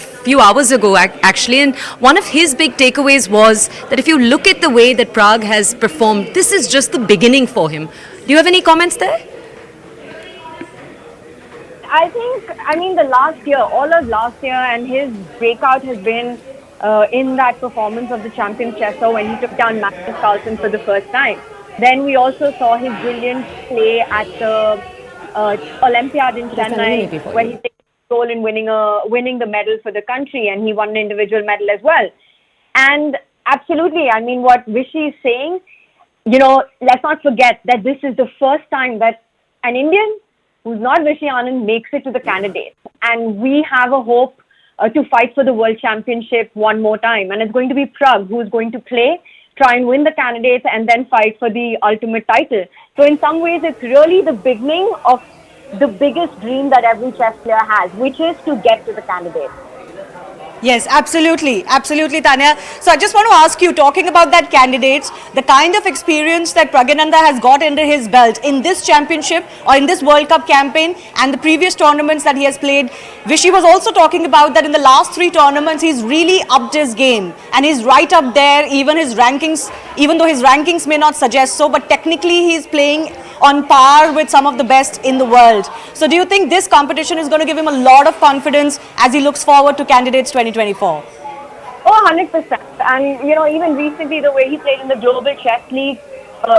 few hours ago actually, and one of his big takeaways was that if you look at the way that Pragg has performed, this is just the beginning for him. Do you have any comments there? I mean, the last year, all of last year, and his breakout has been in that performance of the champion chesser when he took down Magnus Carlsen for the first time. Then we also saw his brilliant play at the Olympiad in Chennai, where he played a role in winning the medal for the country, and he won an individual medal as well. And absolutely, I mean, what Vishy is saying, you know, let's not forget that this is the first time that an Indian who's not Vishy Anand makes it to the candidates. And we have a hope to fight for the World Championship one more time. And it's going to be Pragg who's going to play, try and win the candidates, and then fight for the ultimate title. So in some ways, it's really the beginning of the biggest dream that every chess player has, which is to get to the candidates. Yes, absolutely, Tanya. So I just want to ask you, talking about that candidates, the kind of experience that Praggnanandhaa has got under his belt in this championship or in this World Cup campaign and the previous tournaments that he has played. Vishy was also talking about that in the last 3 tournaments, he's really upped his game and he's right up there, even his rankings, even though his rankings may not suggest so, but technically he's playing on par with some of the best in the world. So do you think this competition is going to give him a lot of confidence as he looks forward to Candidates 2024? Oh, 100%. And, you know, even recently the way he played in the Global Chess League,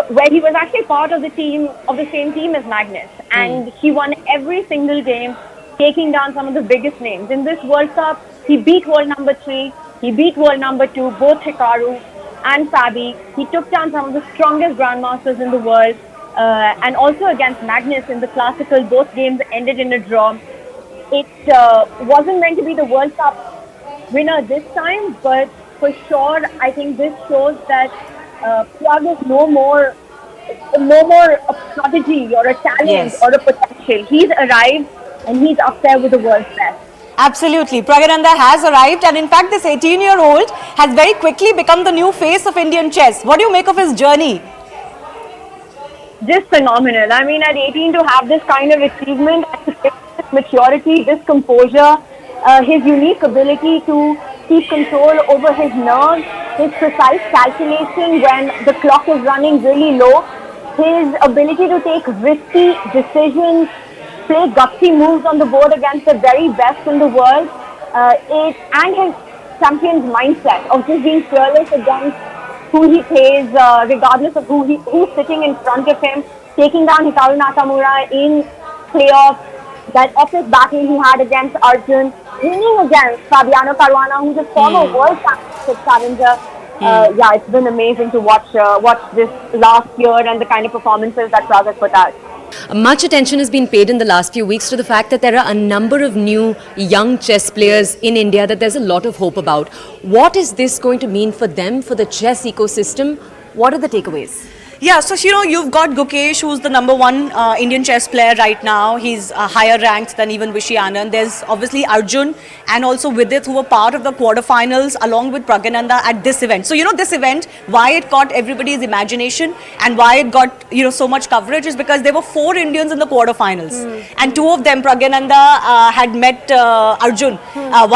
where he was actually part of the same team as Magnus. And he won every single game, taking down some of the biggest names. In this World Cup, he beat world number 3, he beat world number 2, both Hikaru and Fabi. He took down some of the strongest grandmasters in the world. And also against Magnus in the classical, both games ended in a draw. It wasn't meant to be the World Cup winner this time, but for sure, I think this shows that Pragg is no more a prodigy or a talent or a potential. He's arrived and he's up there with the world's best. Absolutely. Praggnanandhaa has arrived, and in fact, this 18-year-old has very quickly become the new face of Indian chess. What do you make of his journey? Just phenomenal. I mean, at 18 to have this kind of achievement, this maturity, this composure, his unique ability to keep control over his nerves, his precise calculation when the clock is running really low, his ability to take risky decisions, play gutsy moves on the board against the very best in the world, and his champion's mindset of just being fearless against who he plays, regardless of who's sitting in front of him, taking down Hikaru Nakamura in playoffs, that epic battle he had against Arjun, winning against Fabiano Caruana, who's a former World Championship challenger. Yeah, it's been amazing to watch this last year and the kind of performances that Pragg has put out. Much attention has been paid in the last few weeks to the fact that there are a number of new young chess players in India that there's a lot of hope about. What is this going to mean for them, for the chess ecosystem? What are the takeaways? Yeah, so you know, you've got Gukesh, who's the #1 Indian chess player right now. He's higher ranked than even Vishy Anand. There's obviously Arjun and also Vidit, who were part of the quarterfinals along with Praggnanandhaa at this event. So you know, this event, why it caught everybody's imagination and why it got, you know, so much coverage is because there were 4 Indians in the quarterfinals, and 2 of them, Praggnanandhaa had met Arjun,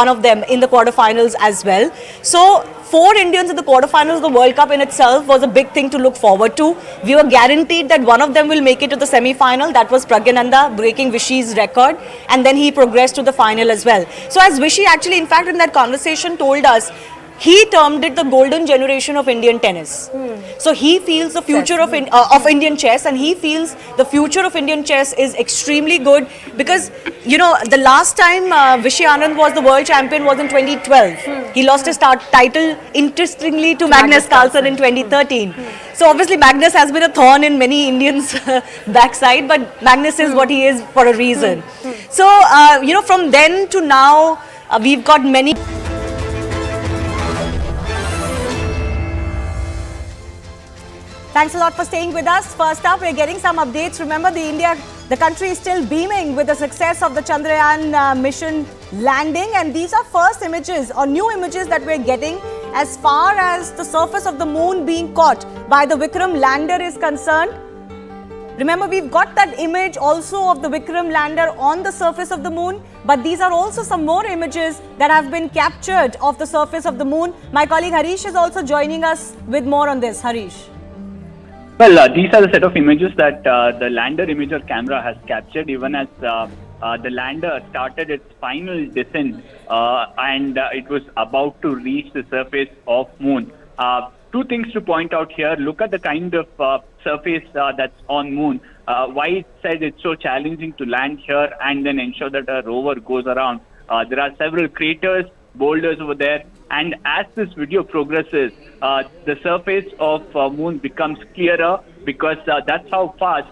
one of them in the quarterfinals as well. So 4 Indians in the quarterfinals of the World Cup in itself was a big thing to look forward to. We were guaranteed that one of them will make it to the semi-final. That was Praggnanandhaa, breaking Vishy's record, and then he progressed to the final as well. So as Vishy actually, in fact, in that conversation told us, he termed it the golden generation of Indian tennis. So he feels the future of Indian chess, and he feels the future of Indian chess is extremely good because, you know, the last time Vishy Anand was the world champion was in 2012. He lost his title, interestingly, to Magnus Carlsen in 2013. So obviously Magnus has been a thorn in many Indians' backside, but Magnus is what he is for a reason. So, you know, from then to now, we've got many... Thanks a lot for staying with us. First up, we're getting some updates. Remember, the country is still beaming with the success of the Chandrayaan mission landing, and these are first images or new images that we're getting as far as the surface of the moon being caught by the Vikram lander is concerned. Remember, we've got that image also of the Vikram lander on the surface of the moon, but these are also some more images that have been captured of the surface of the moon. My colleague Harish is also joining us with more on this. Harish. Well, these are the set of images that the lander imager camera has captured even as the lander started its final descent and it was about to reach the surface of moon. Two things to point out here. Look at the kind of surface that's on moon. Why it said it's so challenging to land here and then ensure that a rover goes around. There are several craters, boulders over there. And as this video progresses, the surface of moon becomes clearer because that's how fast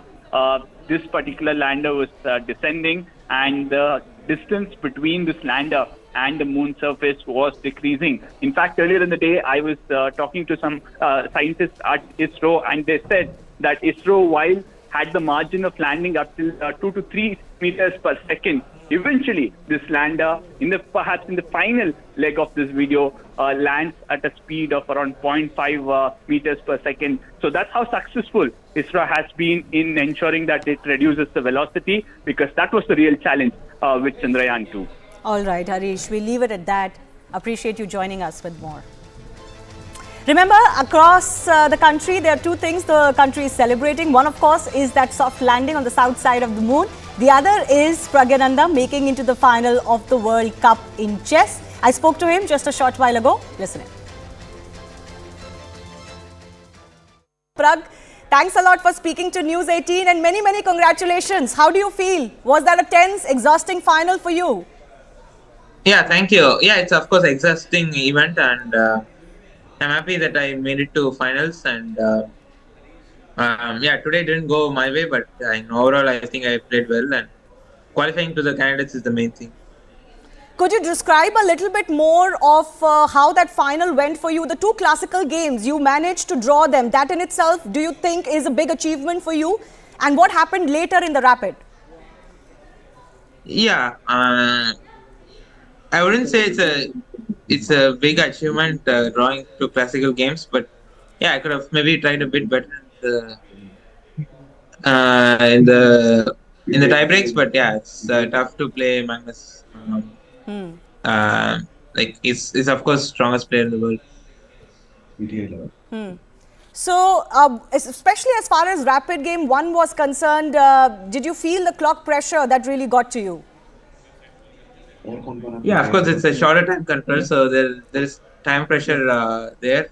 this particular lander was descending, and the distance between this lander and the moon surface was decreasing. In fact, earlier in the day, I was talking to some scientists at ISRO, and they said that ISRO, while had the margin of landing up to 2 to 3 meters per second, eventually this lander, perhaps in the final leg of this video, lands at a speed of around 0.5 meters per second. So that's how successful ISRO has been in ensuring that it reduces the velocity, because that was the real challenge with Chandrayaan 2. All right, Harish, we'll leave it at that. Appreciate you joining us with more. Remember, across the country, there are two things the country is celebrating. One, of course, is that soft landing on the south side of the moon. The other is Praggnanandhaa making into the final of the World Cup in chess. I spoke to him just a short while ago. Listen in. Pragg, thanks a lot for speaking to News 18 and many, many congratulations. How do you feel? Was that a tense, exhausting final for you? Yeah, thank you. Yeah, it's of course exhausting event, and I'm happy that I made it to finals, and yeah, today didn't go my way, but overall I think I played well, and qualifying to the candidates is the main thing. Could you describe a little bit more of how that final went for you? The two classical games, you managed to draw them. That in itself, do you think is a big achievement for you? And what happened later in the rapid? Yeah, I wouldn't say it's a big achievement drawing to classical games, but yeah, I could have maybe tried a bit better in the tie breaks. But yeah, it's tough to play Magnus. Like he's of course strongest player in the world. So, especially as far as rapid game 1 was concerned, did you feel the clock pressure that really got to you? Yeah, of course, it's a shorter time control, so there is time pressure there.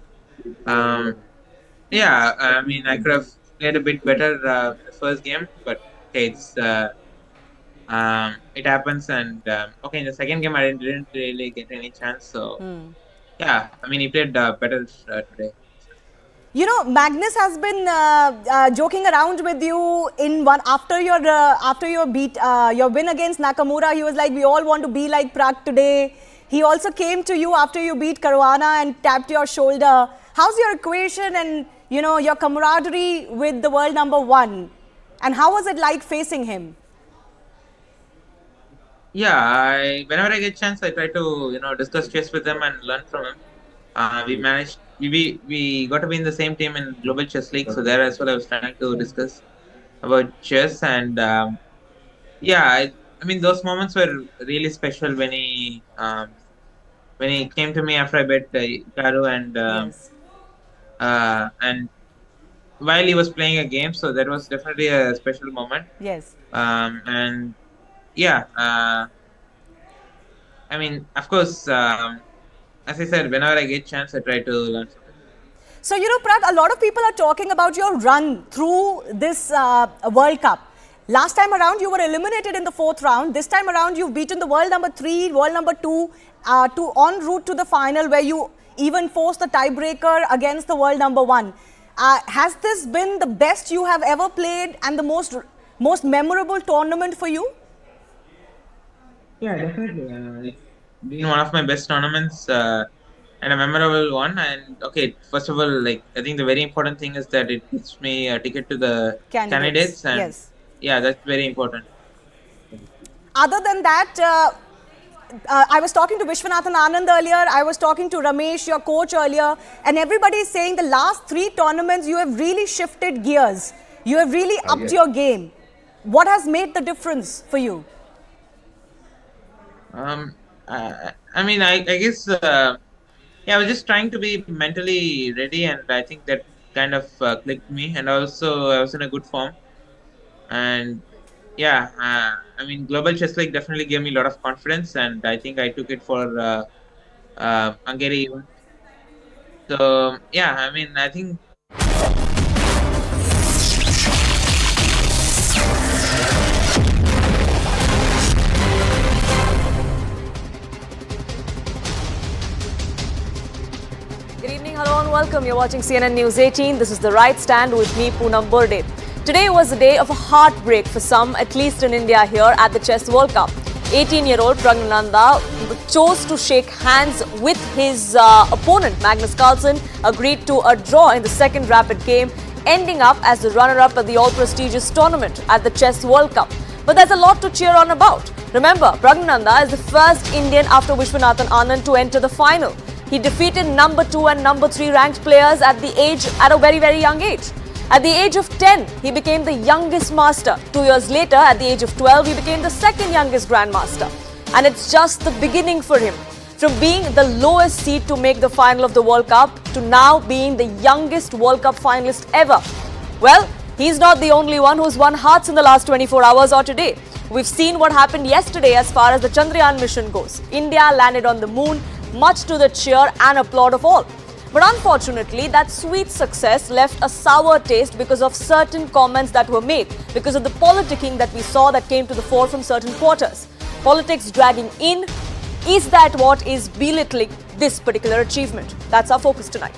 Yeah, I mean, I could have played a bit better the first game, but okay, it happens. And okay, in the second game, I didn't really get any chance. So yeah, I mean, he played better today. You know, Magnus has been joking around with you after your win against Nakamura. He was like, "We all want to be like Pragg today." He also came to you after you beat Caruana and tapped your shoulder. How's your equation and your camaraderie with the world #1, and how was it like facing him? Yeah, whenever I get a chance, I try to discuss chess with him and learn from him. We got to be in the same team in Global Chess League, so there as well I was trying to discuss about chess. And yeah, I mean, those moments were really special when he came to me after I bet Karu, and while he was playing a game, so that was definitely a special moment. Yes. And yeah, I mean, of course, as I said, whenever I get chance, I try to learn something. So, Pragg, a lot of people are talking about your run through this World Cup. Last time around, you were eliminated in the 4th round. This time around, you've beaten the world number 3, world number 2, en route to the final, where you even forced the tiebreaker against the world number 1. Has this been the best you have ever played and the most memorable tournament for you? Yeah, definitely. It's been one of my best tournaments and a memorable one. And okay, first of all, I think the very important thing is that it gives me a ticket to the candidates, and yes. Yeah, that's very important. Other than that, I was talking to Vishwanathan Anand earlier, I was talking to Ramesh, your coach, earlier, and everybody is saying the last 3 tournaments you have really shifted gears. You have really upped your game. What has made the difference for you? I mean, I guess, yeah, I was just trying to be mentally ready, and I think that kind of clicked me. And also, I was in a good form. And yeah, I mean, Global Chess League definitely gave me a lot of confidence, and I think I took it for Hungary even. So yeah, I mean, I think. Good evening, hello and welcome. You're watching CNN News 18. This is The Right Stand with me, Poonam Burde. Today was a day of a heartbreak for some, at least in India here at the Chess World Cup. 18-year-old Pragnanandhaa chose to shake hands with his opponent, Magnus Carlsen, agreed to a draw in the second rapid game, ending up as the runner-up at the all-prestigious tournament at the Chess World Cup. But there's a lot to cheer on about. Remember, Pragnanandhaa is the first Indian after Vishwanathan Anand to enter the final. He defeated number 2 and number 3 ranked players at a very, very young age. At the age of 10, he became the youngest master. 2 years later, at the age of 12, he became the second youngest grandmaster. And it's just the beginning for him. From being the lowest seed to make the final of the World Cup to now being the youngest World Cup finalist ever. Well, he's not the only one who's won hearts in the last 24 hours or today. We've seen what happened yesterday as far as the Chandrayaan mission goes. India landed on the moon, much to the cheer and applaud of all. But unfortunately, that sweet success left a sour taste because of certain comments that were made, because of the politicking that we saw that came to the fore from certain quarters. Politics dragging in, is that what is belittling this particular achievement? That's our focus tonight.